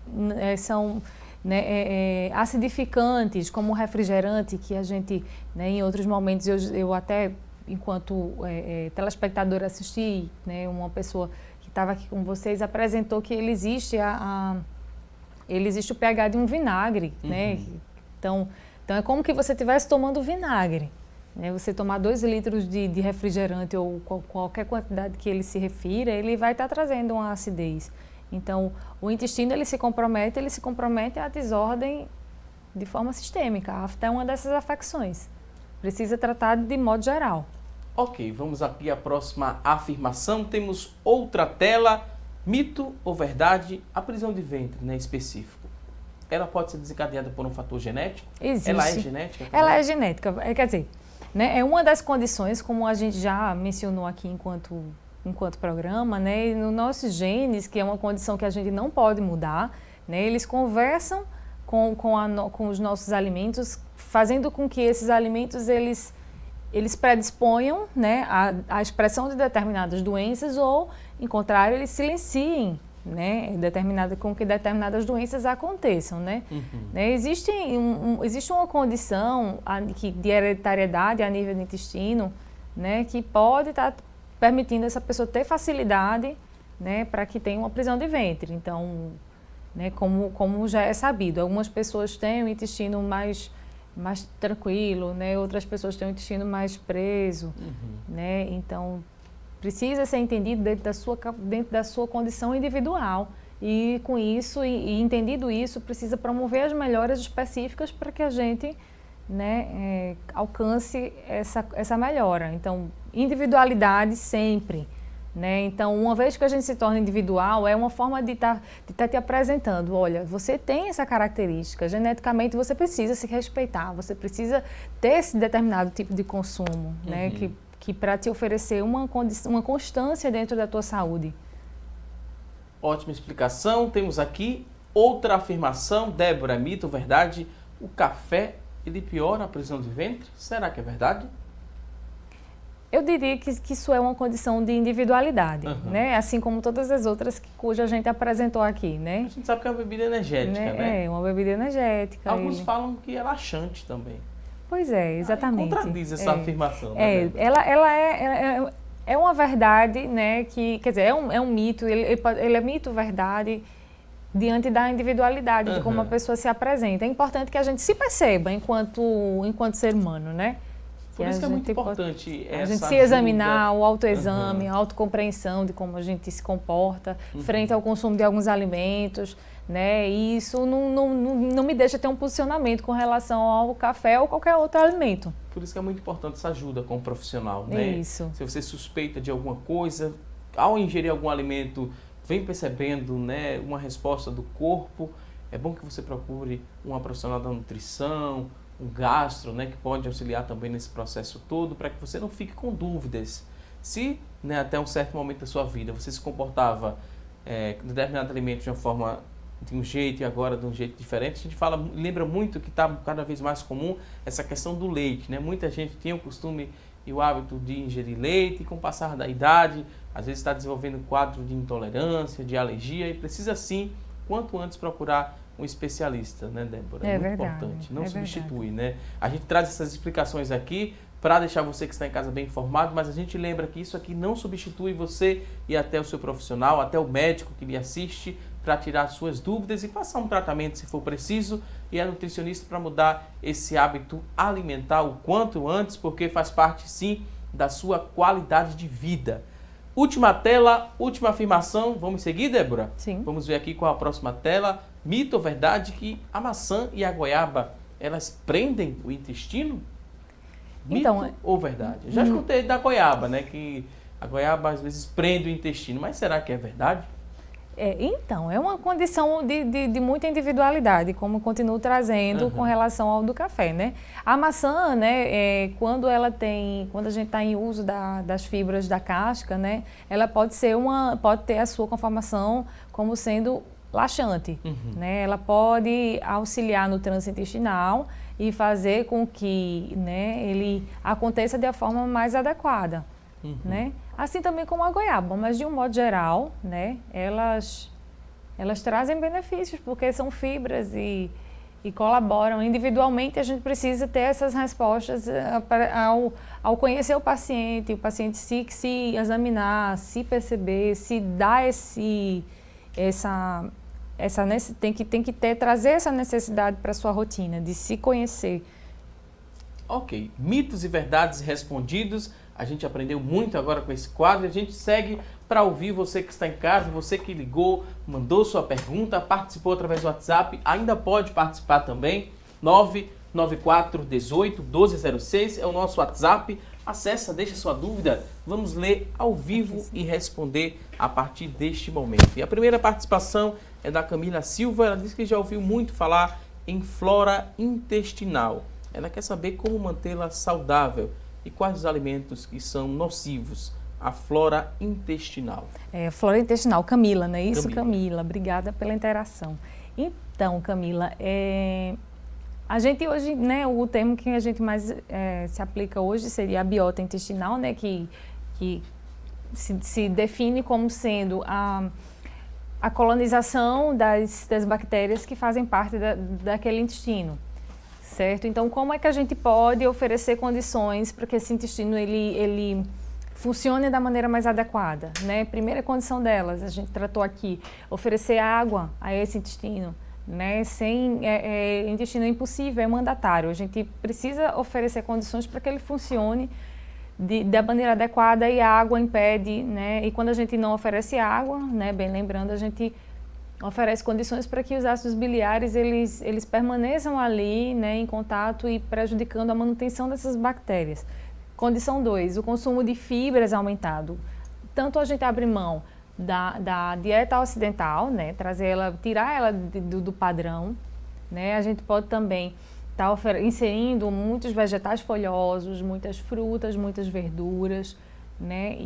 Speaker 5: né, acidificantes, como o refrigerante, que a gente, né, em outros momentos, eu até, enquanto telespectador assisti, né, uma pessoa que estava aqui com vocês, apresentou que ele existe o pH de um vinagre, né? Então é como que você estivesse tomando vinagre, né? Você tomar 2 litros de refrigerante ou qualquer quantidade que ele se refira, ele vai estar trazendo uma acidez. Então, o intestino ele se compromete à desordem de forma sistêmica. A afta é uma dessas afecções. Precisa tratar de modo geral.
Speaker 1: Ok, vamos aqui à próxima afirmação. Temos outra tela. Mito ou verdade? A prisão de ventre, né, específico. Ela pode ser desencadeada por um fator genético?
Speaker 5: Existe.
Speaker 1: Ela é genética?
Speaker 5: Ela é genética. Quer dizer, né, é uma das condições, como a gente já mencionou aqui enquanto programa, né, nos nossos genes, que é uma condição que a gente não pode mudar, né, eles conversam com os nossos alimentos, fazendo com que esses alimentos eles predisponham, né, a expressão de determinadas doenças ou, em contrário, eles silenciem, né, com que determinadas doenças aconteçam, né? Né, existe uma condição de hereditariedade a nível do intestino, né, que pode estar permitindo essa pessoa ter facilidade, né, para que tenha uma prisão de ventre. Então, né, como já é sabido, algumas pessoas têm o intestino mais tranquilo, né, outras pessoas têm o intestino mais preso, né? Então, precisa ser entendido dentro da sua condição individual. E com isso, e entendido isso, precisa promover as melhoras específicas para que a gente, né, alcance essa melhora. Então, individualidade sempre, né? Então, uma vez que a gente se torna individual, é uma forma de estar te apresentando, olha, você tem essa característica, geneticamente você precisa se respeitar, você precisa ter esse determinado tipo de consumo, né? Que para te oferecer uma constância dentro da tua saúde.
Speaker 1: Ótima explicação. Temos aqui outra afirmação. Débora, mito ou verdade? O café, ele piora a prisão de ventre? Será que é verdade?
Speaker 5: Eu diria que isso é uma condição de individualidade, né? Assim como todas as outras cuja a gente apresentou aqui, né?
Speaker 1: A gente sabe que é uma bebida energética, né?
Speaker 5: É uma bebida energética.
Speaker 1: Alguns falam que é laxante também.
Speaker 5: Pois é, exatamente.
Speaker 1: Contradiz essa afirmação, né?
Speaker 5: Ela é uma verdade, né? Quer dizer, é um mito, ele é mito, verdade, diante da individualidade, de como a pessoa se apresenta. É importante que a gente se perceba enquanto ser humano, né?
Speaker 1: Por isso que é muito importante essa
Speaker 5: a gente se examinar, o autoexame, a autocompreensão de como a gente se comporta frente ao consumo de alguns alimentos, né? E isso não me deixa ter um posicionamento com relação ao café ou qualquer outro alimento.
Speaker 1: Por isso que é muito importante essa ajuda com o profissional, né?
Speaker 5: Isso.
Speaker 1: Se você suspeita de alguma coisa, ao ingerir algum alimento, vem percebendo, né, uma resposta do corpo, é bom que você procure uma profissional da nutrição, um gastro, né, que pode auxiliar também nesse processo todo, para que você não fique com dúvidas. Se, né, até um certo momento da sua vida você se comportava com determinado alimento de uma forma, de um jeito e agora de um jeito diferente, a gente lembra muito que está cada vez mais comum essa questão do leite, né? Muita gente tinha o costume e o hábito de ingerir leite e com o passar da idade, às vezes está desenvolvendo um quadro de intolerância, de alergia e precisa sim, quanto antes procurar um especialista, né, Débora? É muito importante, não substitui, né? A gente traz essas explicações aqui para deixar você que está em casa bem informado, mas a gente lembra que isso aqui não substitui você e até o seu profissional, até o médico que lhe assiste, para tirar suas dúvidas e passar um tratamento se for preciso, e a nutricionista para mudar esse hábito alimentar o quanto antes, porque faz parte sim da sua qualidade de vida. Última tela, última afirmação, vamos seguir, Débora?
Speaker 5: Sim.
Speaker 1: Vamos ver aqui qual a próxima tela. Mito ou verdade que a maçã e a goiaba, elas prendem o intestino? Mito
Speaker 5: então,
Speaker 1: ou verdade? Eu já escutei da goiaba, né? Que a goiaba às vezes prende o intestino, mas será que é verdade?
Speaker 5: Então, é uma condição de muita individualidade, como continuo trazendo com relação ao do café, né? A maçã, né, quando a gente está em uso das fibras da casca, né, ela pode ter a sua conformação como sendo laxante, né? Ela pode auxiliar no trânsito intestinal e fazer com que, né, ele aconteça de uma forma mais adequada, né? Assim também como a goiaba, mas de um modo geral, né, elas elas trazem benefícios, porque são fibras e colaboram. Individualmente, a gente precisa ter essas respostas ao conhecer o paciente se examinar, se perceber, se dar tem que trazer essa necessidade para a sua rotina, de se conhecer.
Speaker 1: Ok, mitos e verdades respondidos. A gente aprendeu muito agora com esse quadro. A gente segue para ouvir você que está em casa, você que ligou, mandou sua pergunta, participou através do WhatsApp, ainda pode participar também. 994 18 1206 é o nosso WhatsApp. Acessa, deixa sua dúvida. Vamos ler ao vivo e responder a partir deste momento. E a primeira participação é da Camila Silva. Ela diz que já ouviu muito falar em flora intestinal. Ela quer saber como mantê-la saudável e quais os alimentos que são nocivos à flora intestinal.
Speaker 5: Flora intestinal, Camila, não é isso? Camila, obrigada pela interação. Então, Camila, a gente hoje, né, o termo que a gente mais se aplica hoje seria a biota intestinal, né, que se define como sendo a colonização das bactérias que fazem parte daquele intestino. Certo? Então, como é que a gente pode oferecer condições para que esse intestino ele funcione da maneira mais adequada, né? Primeira condição delas, a gente tratou aqui, oferecer água a esse intestino, né? Sem intestino é impossível, é mandatário. A gente precisa oferecer condições para que ele funcione da maneira adequada, e a água impede, né? E quando a gente não oferece água, né? Bem lembrando, a gente oferece condições para que os ácidos biliares eles permaneçam ali, né, em contato e prejudicando a manutenção dessas bactérias. Condição 2, o consumo de fibras aumentado. Tanto a gente abre mão da dieta ocidental, né, tirar ela do padrão, né, a gente pode também estar inserindo muitos vegetais folhosos, muitas frutas, muitas verduras, né,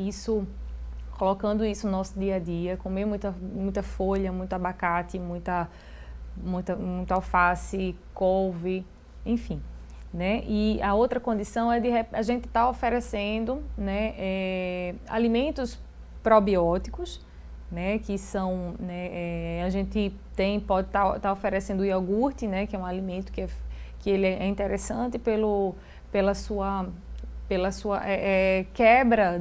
Speaker 5: colocando isso no nosso dia a dia, comer muita folha, muito abacate, muita alface, couve, enfim, né? E a outra condição é de a gente estar oferecendo, né, alimentos probióticos, né, que são, né, a gente pode estar oferecendo o iogurte, né, que é um alimento que ele é interessante pela sua quebra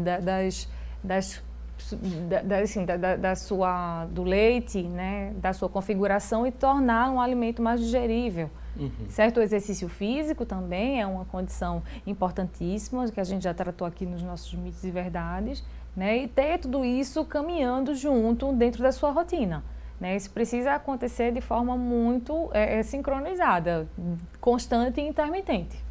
Speaker 5: do leite, né, da sua configuração, e tornar um alimento mais digerível. Certo? O exercício físico também é uma condição importantíssima, que a gente já tratou aqui nos nossos mitos e verdades, né, e ter tudo isso caminhando junto dentro da sua rotina, né? Isso precisa acontecer de forma muito sincronizada, constante e intermitente.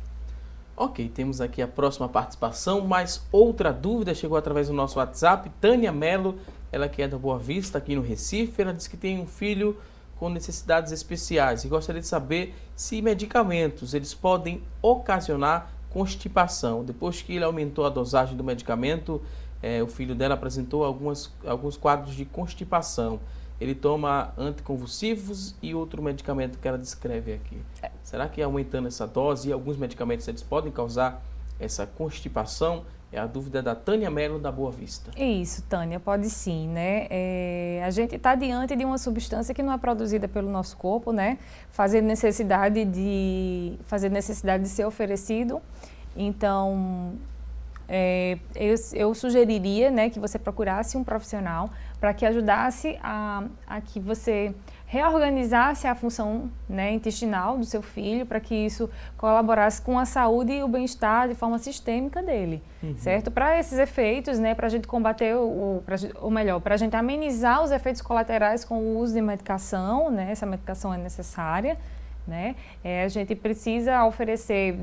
Speaker 1: Ok, temos aqui a próxima participação, mas outra dúvida chegou através do nosso WhatsApp. Tânia Melo, ela que é da Boa Vista, aqui no Recife, ela diz que tem um filho com necessidades especiais e gostaria de saber se medicamentos eles podem ocasionar constipação. Depois que ele aumentou a dosagem do medicamento, o filho dela apresentou alguns quadros de constipação. Ele toma anticonvulsivos e outro medicamento que ela descreve aqui. Será que aumentando essa dose e alguns medicamentos eles podem causar essa constipação? É a dúvida da Tânia Melo, da Boa Vista.
Speaker 5: Isso, Tânia, pode sim, né? A gente está diante de uma substância que não é produzida pelo nosso corpo, né? Fazer necessidade de ser oferecido. Então, eu sugeriria, né, que você procurasse um profissional para que ajudasse a que você reorganizasse a função, né, intestinal do seu filho, para que isso colaborasse com a saúde e o bem-estar de forma sistêmica dele, certo? Para esses efeitos, né, para a gente combater, para a gente amenizar os efeitos colaterais com o uso de medicação, né, essa medicação é necessária, né, a gente precisa oferecer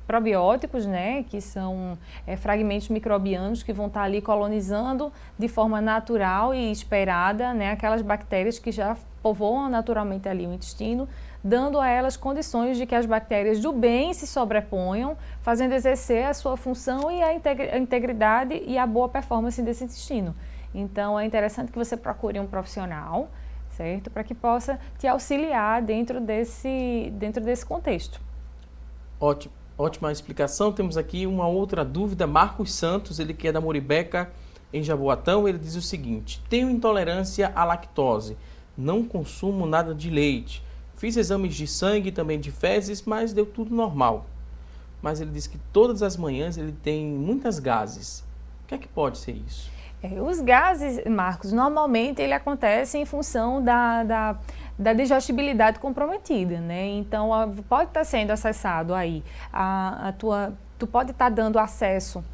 Speaker 5: probióticos, né, que são fragmentos microbianos que vão estar ali colonizando de forma natural e esperada, né, aquelas bactérias que já povoam naturalmente ali o intestino, dando a elas condições de que as bactérias do bem se sobreponham, fazendo exercer a sua função e a integridade e a boa performance desse intestino. Então, é interessante que você procure um profissional, certo, para que possa te auxiliar dentro desse contexto.
Speaker 1: Ótimo. Ótima explicação. Temos aqui uma outra dúvida. Marcos Santos, ele que é da Muribeca, em Jaboatão, ele diz o seguinte: tenho intolerância à lactose, não consumo nada de leite. Fiz exames de sangue e também de fezes, mas deu tudo normal. Mas ele diz que todas as manhãs ele tem muitas gases. O que é que pode ser isso?
Speaker 5: Os gases, Marcos, normalmente ele acontece em função da digestibilidade comprometida, né? Então, pode estar sendo acessado aí, tu pode estar dando acesso,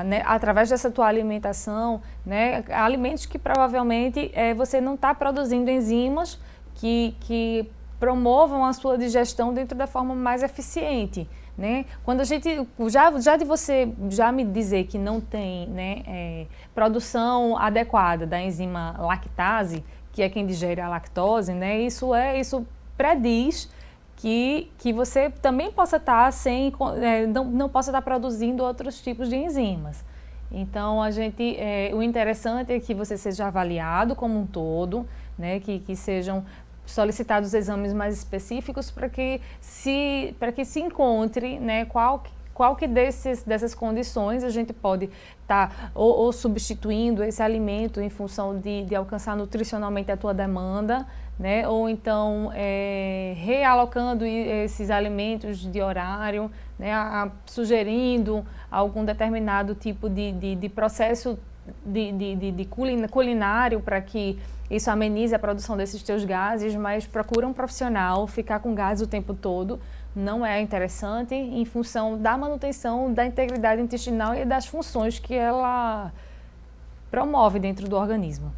Speaker 5: né, através dessa tua alimentação, né, alimentos que provavelmente você não está produzindo enzimas que promovam a sua digestão dentro da forma mais eficiente. Né? Quando a gente, já de você já me dizer que não tem, né, produção adequada da enzima lactase, que é quem digere a lactose, né, isso prediz que você também possa estar não possa estar produzindo outros tipos de enzimas. Então, o interessante é que você seja avaliado como um todo, né, que sejam solicitados exames mais específicos para que se encontre, né, qual que dessas condições a gente pode estar ou substituindo esse alimento em função de alcançar nutricionalmente a tua demanda, né, ou então realocando esses alimentos de horário, né, sugerindo algum determinado tipo de processo culinário para que isso amenize a produção desses teus gases, mas procura um profissional. Ficar com gás o tempo todo não é interessante em função da manutenção da integridade intestinal e das funções que ela promove dentro do organismo.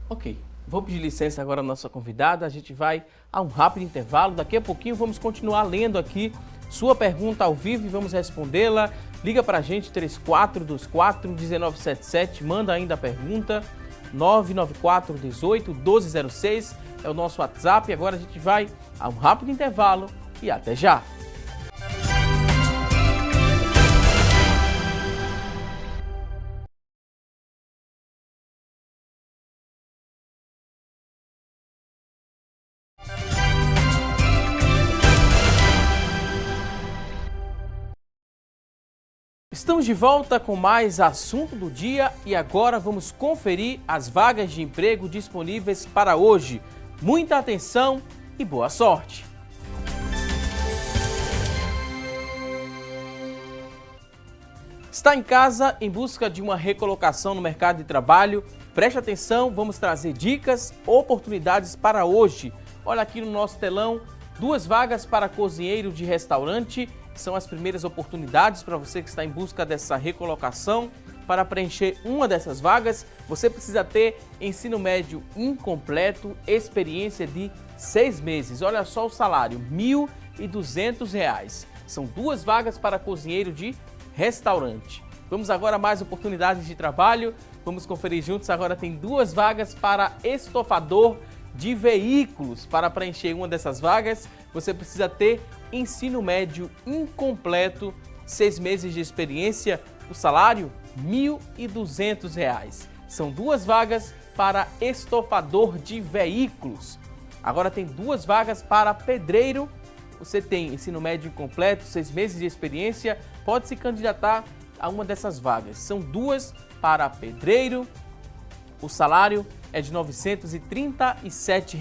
Speaker 1: Ok, vou pedir licença agora à nossa convidada, a gente vai a um rápido intervalo, daqui a pouquinho vamos continuar lendo aqui sua pergunta ao vivo e vamos respondê-la. Liga pra gente, 3424-1977, manda ainda a pergunta, 994-18-1206 é o nosso WhatsApp. Agora a gente vai a um rápido intervalo e até já! Estamos de volta com mais assunto do dia e agora vamos conferir as vagas de emprego disponíveis para hoje. Muita atenção e boa sorte! Está em casa em busca de uma recolocação no mercado de trabalho? Preste atenção, vamos trazer dicas, oportunidades para hoje. Olha aqui no nosso telão, 2 vagas para cozinheiro de restaurante. São as primeiras oportunidades para você que está em busca dessa recolocação. Para preencher uma dessas vagas, você precisa ter ensino médio incompleto, experiência de 6 meses. Olha só o salário, R$ 1.200. São 2 vagas para cozinheiro de restaurante. Vamos agora a mais oportunidades de trabalho. Vamos conferir juntos. Agora tem 2 vagas para estofador de veículos. Para preencher uma dessas vagas, você precisa ter ensino médio incompleto, 6 meses de experiência, o salário R$ 1.200. São 2 vagas para estofador de veículos. Agora tem 2 vagas para pedreiro. Você tem ensino médio incompleto, 6 meses de experiência, pode se candidatar a uma dessas vagas. São 2 para pedreiro, o salário é de R$ 937.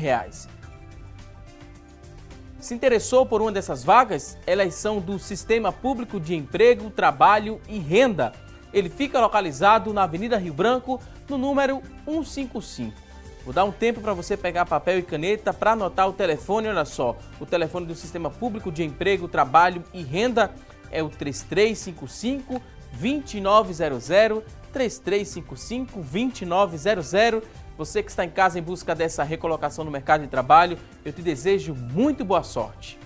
Speaker 1: Se interessou por uma dessas vagas? Elas são do Sistema Público de Emprego, Trabalho e Renda. Ele fica localizado na Avenida Rio Branco, no número 155. Vou dar um tempo para você pegar papel e caneta para anotar o telefone. Olha só, o telefone do Sistema Público de Emprego, Trabalho e Renda é o 3355-2900, 3355-2900. Você que está em casa em busca dessa recolocação no mercado de trabalho, eu te desejo muito boa sorte.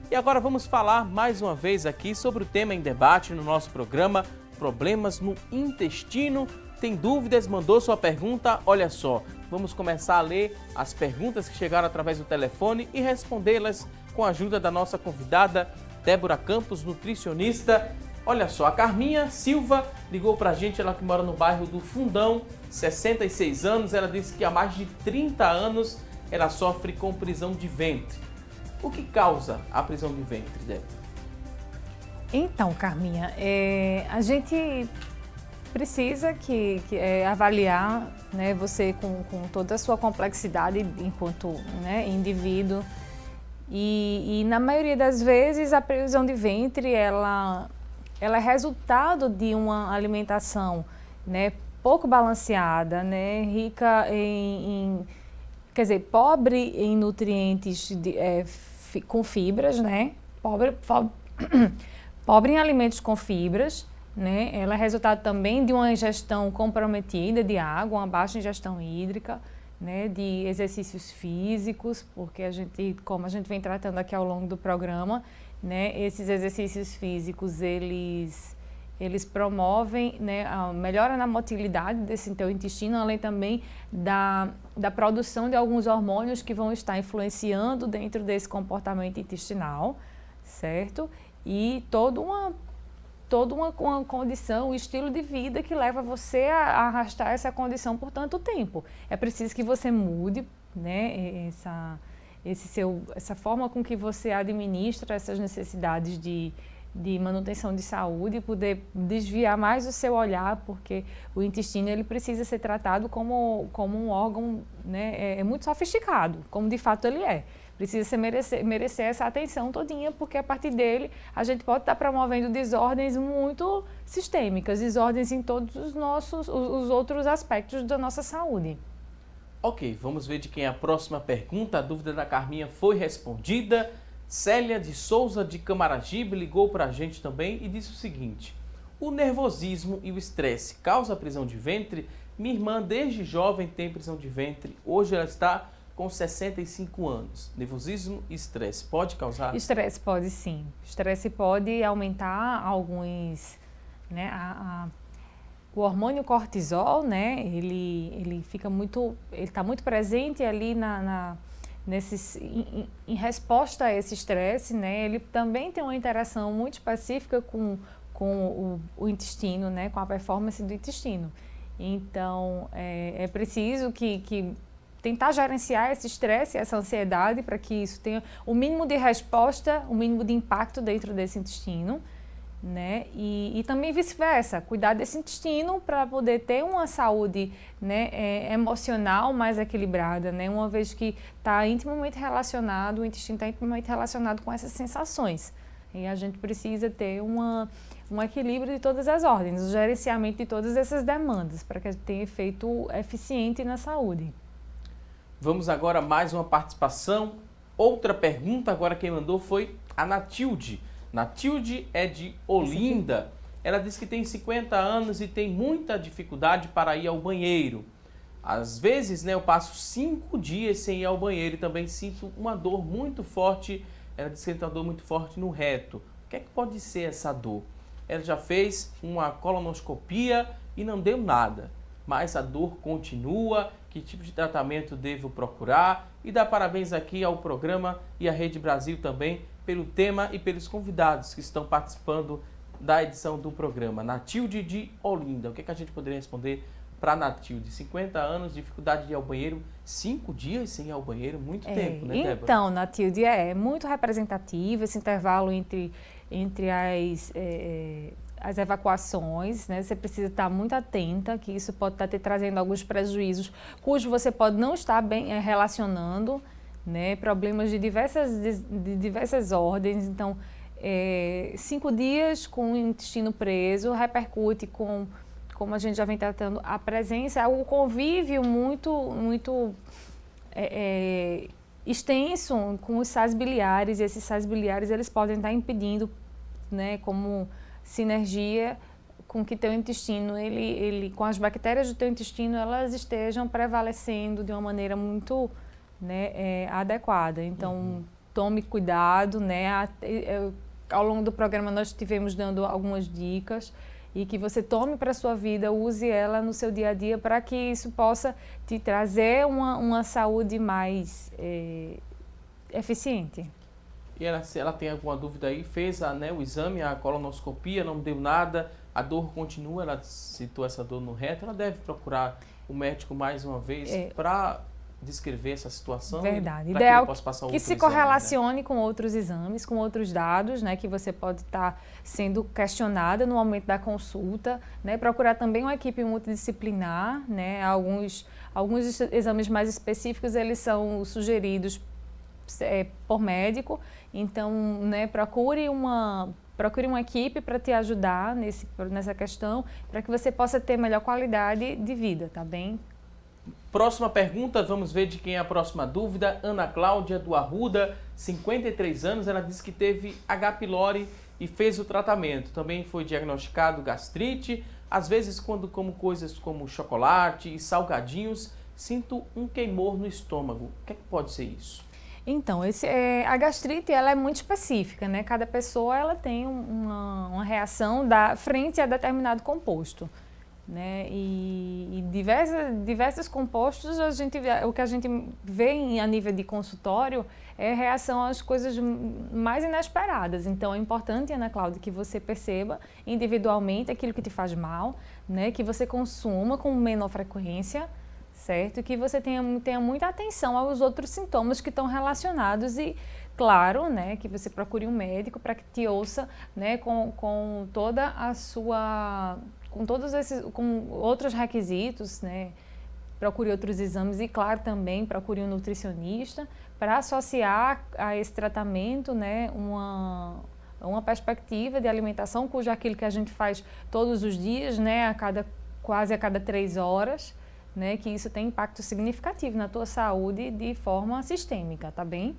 Speaker 1: E agora vamos falar mais uma vez aqui sobre o tema em debate no nosso programa, problemas no intestino. Tem dúvidas? Mandou sua pergunta? Olha só, vamos começar a ler as perguntas que chegaram através do telefone e respondê-las com a ajuda da nossa convidada, Débora Campos, nutricionista. Olha só, a Carminha Silva ligou pra gente, ela que mora no bairro do Fundão, 66 anos, ela disse que há mais de 30 anos ela sofre com prisão de ventre. O que causa a prisão de ventre, Débora?
Speaker 5: Então, Carminha, a gente precisa avaliar, né, você com toda a sua complexidade enquanto, né, indivíduo. E na maioria das vezes a prisão de ventre ela é resultado de uma alimentação, né, pouco balanceada, né, rica quer dizer, pobre em nutrientes com fibras, né, pobre em alimentos com fibras, né, ela é resultado também de uma ingestão comprometida de água, uma baixa ingestão hídrica, né, de exercícios físicos, porque como a gente vem tratando aqui ao longo do programa, né, esses exercícios físicos, eles promovem, né, a melhora na motilidade desse teu intestino, além também da produção de alguns hormônios que vão estar influenciando dentro desse comportamento intestinal, certo? E toda uma condição, um estilo de vida que leva você a arrastar essa condição por tanto tempo. É preciso que você mude, né, essa forma com que você administra essas necessidades de manutenção de saúde e poder desviar mais o seu olhar, porque o intestino ele precisa ser tratado como um órgão, né, é muito sofisticado, como de fato ele é. Precisa merecer essa atenção todinha, porque a partir dele a gente pode estar promovendo desordens muito sistêmicas, desordens em todos os outros aspectos da nossa saúde.
Speaker 1: Ok, vamos ver de quem é a próxima pergunta. A dúvida da Carminha foi respondida. Célia de Souza de Camaragibe ligou para a gente também e disse o seguinte: o nervosismo e o estresse causam prisão de ventre? Minha irmã desde jovem tem prisão de ventre, hoje ela está com 65 anos. Nervosismo e estresse pode causar?
Speaker 5: Estresse pode sim. Estresse pode aumentar alguns, né, o hormônio cortisol, né, ele está muito presente ali em resposta a esse estresse, né, ele também tem uma interação muito específica com o intestino, né, com a performance do intestino. Então, é preciso que tentar gerenciar esse estresse, essa ansiedade, para que isso tenha o mínimo de resposta, o mínimo de impacto dentro desse intestino, né? E também vice-versa, cuidar desse intestino para poder ter uma saúde, né, emocional mais equilibrada, né? Uma vez que está intimamente relacionado, o intestino está intimamente relacionado com essas sensações. E a gente precisa ter um equilíbrio de todas as ordens, o gerenciamento de todas essas demandas, para que tenha efeito eficiente na saúde.
Speaker 1: Vamos agora a mais uma participação. Outra pergunta, agora quem mandou foi a Natilde. Natilde é de Olinda. Ela diz que tem 50 anos e tem muita dificuldade para ir ao banheiro. Às vezes, né, eu passo 5 dias sem ir ao banheiro e também sinto uma dor muito forte. Ela diz que tem uma dor muito forte no reto. O que é que pode ser essa dor? Ela já fez uma colonoscopia e não deu nada, mas a dor continua. Que tipo de tratamento devo procurar? E dá parabéns aqui ao programa e à Rede Brasil também pelo tema e pelos convidados que estão participando da edição do programa. Natilde de Olinda, o que a gente poderia responder para Natilde? 50 anos, dificuldade de ir ao banheiro, 5 dias sem ir ao banheiro, muito tempo, né, Débora?
Speaker 5: Então, Natilde, é muito representativo esse intervalo entre as evacuações, né? Você precisa estar muito atenta, que isso pode estar te trazendo alguns prejuízos, cujo você pode não estar bem relacionando, né? Problemas de diversas ordens. Então, 5 dias com o intestino preso repercute como a gente já vem tratando, a presença, o convívio muito extenso com os sais biliares, e esses sais biliares eles podem estar impedindo, né, como sinergia com que teu intestino, com as bactérias do teu intestino, elas estejam prevalecendo de uma maneira muito, né, adequada. Então, tome cuidado, né? Ao longo do programa nós estivemos dando algumas dicas e que você tome para a sua vida, use ela no seu dia a dia para que isso possa te trazer uma saúde mais eficiente.
Speaker 1: E se ela tem alguma dúvida aí, fez o exame, a colonoscopia, não deu nada, a dor continua, ela citou essa dor no reto, ela deve procurar o médico mais uma vez para descrever essa situação?
Speaker 5: Verdade.
Speaker 1: Para
Speaker 5: Ideal
Speaker 1: que ele possa passar
Speaker 5: que
Speaker 1: outro
Speaker 5: se
Speaker 1: exame,
Speaker 5: correlacione com outros exames, com outros dados, né, que você pode estar sendo questionada no momento da consulta, né, procurar também uma equipe multidisciplinar, né, alguns exames mais específicos, eles são sugeridos por médico, então, né, procure uma equipe para te ajudar nessa questão, para que você possa ter melhor qualidade de vida, tá bem?
Speaker 1: Próxima pergunta, vamos ver de quem é a próxima dúvida. Ana Cláudia do Arruda, 53 anos, ela disse que teve H. pylori e fez o tratamento. Também foi diagnosticado gastrite. Às vezes, quando como coisas como chocolate e salgadinhos, sinto um queimor no estômago. O que é que pode ser isso?
Speaker 5: Então, a gastrite ela é muito específica, né? Cada pessoa ela tem uma reação frente a determinado composto, né? E diversos compostos, o que a gente vê a nível de consultório é reação às coisas mais inesperadas. Então, é importante, Ana Cláudia, que você perceba individualmente aquilo que te faz mal, né? Que você consuma com menor frequência, certo? E que você tenha muita atenção aos outros sintomas que estão relacionados e, claro, né, que você procure um médico para que te ouça, né, com toda a sua, com outros requisitos, né, procure outros exames e, claro, também procure um nutricionista para associar a esse tratamento, né, uma perspectiva de alimentação, cujo aquilo que a gente faz todos os dias, né, quase a cada 3 horas, né, que isso tem impacto significativo na tua saúde de forma sistêmica, tá bem?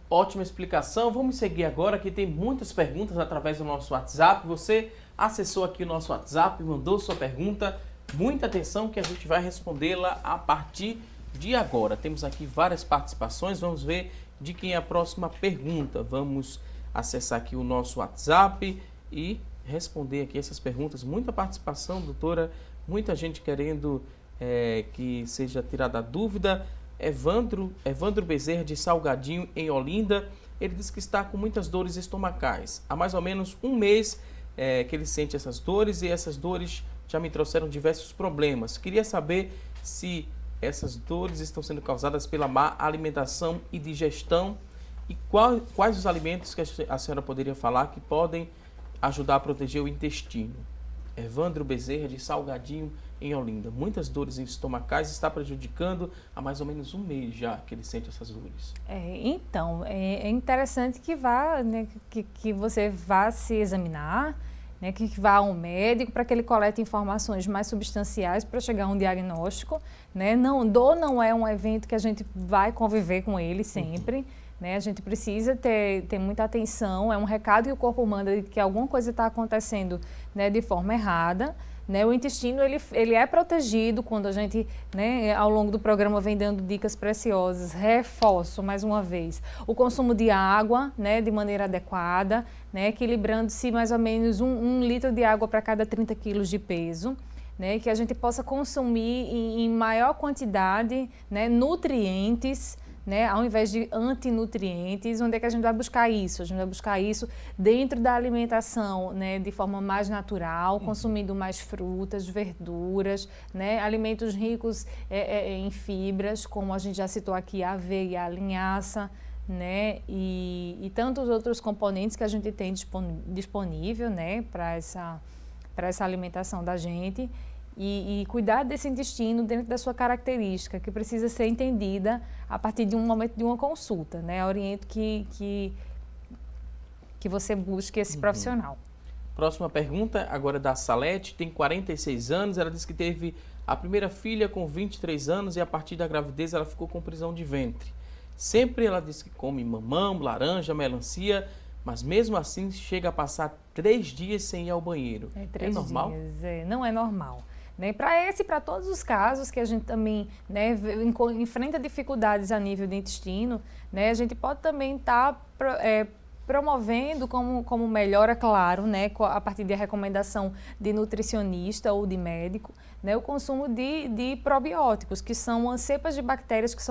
Speaker 1: Ótima explicação. Vamos seguir agora, que tem muitas perguntas através do nosso WhatsApp. Você acessou aqui o nosso WhatsApp, mandou sua pergunta. Muita atenção que a gente vai respondê-la a partir de agora. Temos aqui várias participações. Vamos ver de quem é a próxima pergunta. Vamos acessar aqui o nosso WhatsApp e responder aqui essas perguntas. Muita participação, doutora. Muita gente querendo que seja tirada a dúvida. Evandro Bezerra, de Salgadinho, em Olinda, ele diz que está com muitas dores estomacais. Há mais ou menos um mês que ele sente essas dores, e essas dores já me trouxeram diversos problemas. Queria saber se essas dores estão sendo causadas pela má alimentação e digestão, e quais os alimentos que a senhora poderia falar que podem ajudar a proteger o intestino. Evandro Bezerra, de Salgadinho, em Olinda. Muitas dores estomacais, está prejudicando há mais ou menos um mês já que ele sente essas dores.
Speaker 5: Então, é interessante que né, que você vá se examinar, né, que vá a um médico para que ele colete informações mais substanciais para chegar a um diagnóstico. Né? Dor não é um evento que a gente vai conviver com ele sempre. Né? A gente precisa ter muita atenção, é um recado que o corpo manda de que alguma coisa está acontecendo, né, de forma errada. Né, o intestino ele é protegido quando a gente, né, ao longo do programa vem dando dicas preciosas. Reforço mais uma vez o consumo de água, né, de maneira adequada, né, equilibrando-se mais ou menos um litro de água para cada 30 quilos de peso. Né, que a gente possa consumir em maior quantidade, né, nutrientes, né, ao invés de antinutrientes. Onde é que a gente vai buscar isso? A gente vai buscar isso dentro da alimentação, né, de forma mais natural, consumindo mais frutas, verduras, né, alimentos ricos em fibras, como a gente já citou aqui, a aveia, a linhaça, né, e tantos outros componentes que a gente tem disponível, né, para essa alimentação da gente. E cuidar desse intestino dentro da sua característica, que precisa ser entendida a partir de um momento de uma consulta, né? Oriento que você busque esse profissional.
Speaker 1: Próxima pergunta, agora da Salete, tem 46 anos, ela diz que teve a primeira filha com 23 anos e a partir da gravidez ela ficou com prisão de ventre. Sempre ela diz que come mamão, laranja, melancia, mas mesmo assim chega a passar 3 dias sem ir ao banheiro.
Speaker 5: 3
Speaker 1: normal?
Speaker 5: Dias, não é normal. Né? Para todos os casos que a gente também, né, enfrenta dificuldades a nível do intestino, né, a gente pode também estar promovendo como melhora, claro, né, a partir da recomendação de nutricionista ou de médico, né, o consumo de probióticos, que são as cepas de bactérias que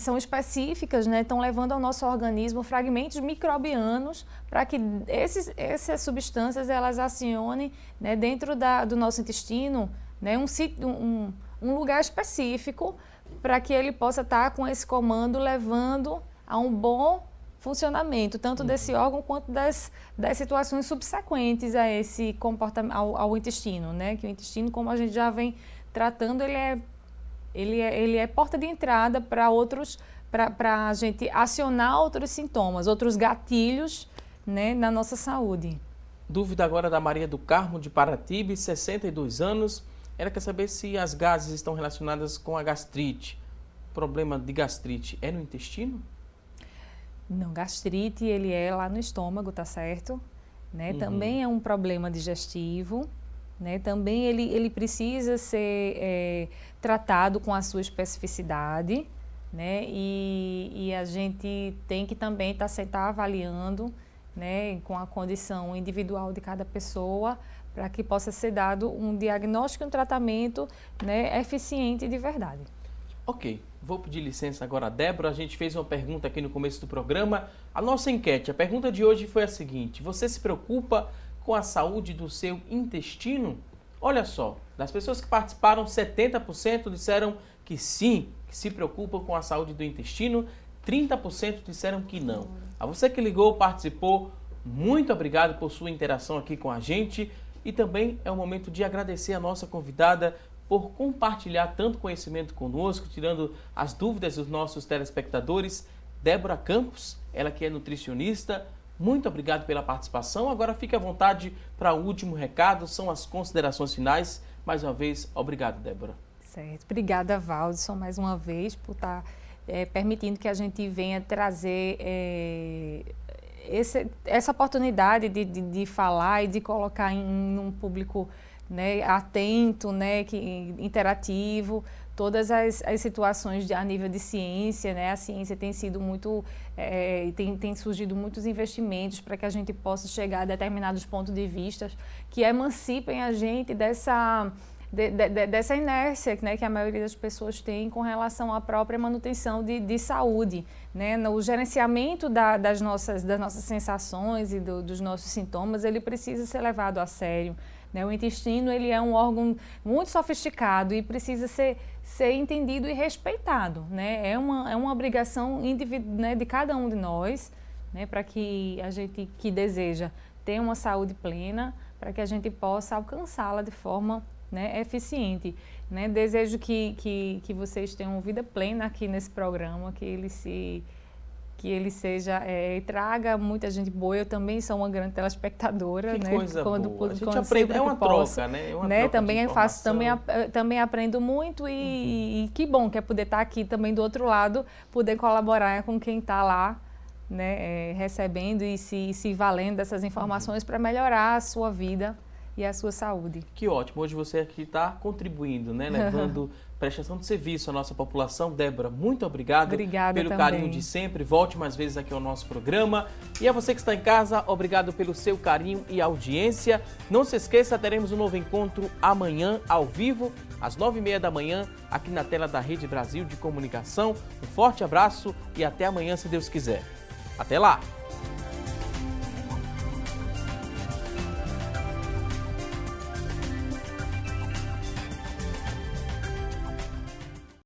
Speaker 5: são específicas, né, estão levando ao nosso organismo fragmentos microbianos para que essas substâncias elas acionem, né, dentro do nosso intestino, né, um lugar específico para que ele possa estar com esse comando levando a um bom funcionamento, tanto desse órgão quanto das situações subsequentes a esse comportamento, ao intestino, né? Que o intestino, como a gente já vem tratando, ele é porta de entrada para outros, para a gente acionar outros sintomas, outros gatilhos, né, na nossa saúde.
Speaker 1: Dúvida agora da Maria do Carmo, de Paratibe, 62 anos. Ela quer saber se as gases estão relacionadas com a gastrite. O problema de gastrite é no intestino?
Speaker 5: Não, gastrite, ele é lá no estômago, tá certo? Né? Também é um problema digestivo, né? Também ele precisa ser tratado com a sua especificidade, né? E a gente tem que também estar avaliando, né, com a condição individual de cada pessoa, para que possa ser dado um diagnóstico e um tratamento, né, eficiente de verdade.
Speaker 1: Ok, vou pedir licença agora a Débora. A gente fez uma pergunta aqui no começo do programa. A nossa enquete, a pergunta de hoje foi a seguinte: você se preocupa com a saúde do seu intestino? Olha só, das pessoas que participaram, 70% disseram que sim, que se preocupam com a saúde do intestino, 30% disseram que não. A você que ligou, participou, muito obrigado por sua interação aqui com a gente. E também é o momento de agradecer a nossa convidada por compartilhar tanto conhecimento conosco, tirando as dúvidas dos nossos telespectadores. Débora Campos, ela que é nutricionista, muito obrigado pela participação. Agora fique à vontade para o último recado, são as considerações finais. Mais uma vez, obrigado, Débora.
Speaker 5: Certo, obrigada, Valdson, mais uma vez, por estar permitindo que a gente venha trazer essa oportunidade de falar e de colocar em um público, né, atento, né, interativo, todas as situações a nível de ciência, né? A ciência tem sido muito, tem surgido muitos investimentos para que a gente possa chegar a determinados pontos de vista que emancipem a gente dessa inércia, né, que a maioria das pessoas tem com relação à própria manutenção de saúde, né? No gerenciamento das nossas sensações e dos nossos sintomas, ele precisa ser levado a sério, né? O intestino, ele é um órgão muito sofisticado e precisa ser entendido e respeitado, né? É uma obrigação né, de cada um de nós, né, para que a gente que deseja ter uma saúde plena, para que a gente possa alcançá-la de forma, né, eficiente, né? Desejo que vocês tenham uma vida plena aqui nesse programa, que ele seja traga muita gente boa. Eu também sou uma grande telespectadora,
Speaker 1: que
Speaker 5: né?
Speaker 1: Coisa boa. A gente aprende,
Speaker 5: é uma
Speaker 1: troca, né? É uma troca
Speaker 5: também faço, também aprendo muito e que bom que é poder estar aqui também do outro lado, poder colaborar com quem está lá, né? Recebendo e se valendo dessas informações para melhorar a sua vida e a sua saúde.
Speaker 1: Que ótimo, hoje você aqui está contribuindo, né? Levando prestação de serviço à nossa população. Débora, muito obrigado pelo carinho de sempre. Volte mais vezes aqui ao nosso programa. E a você que está em casa, obrigado pelo seu carinho e audiência. Não se esqueça, teremos um novo encontro amanhã, ao vivo, às 9h30 da manhã, aqui na tela da Rede Brasil de Comunicação. Um forte abraço e até amanhã, se Deus quiser. Até lá!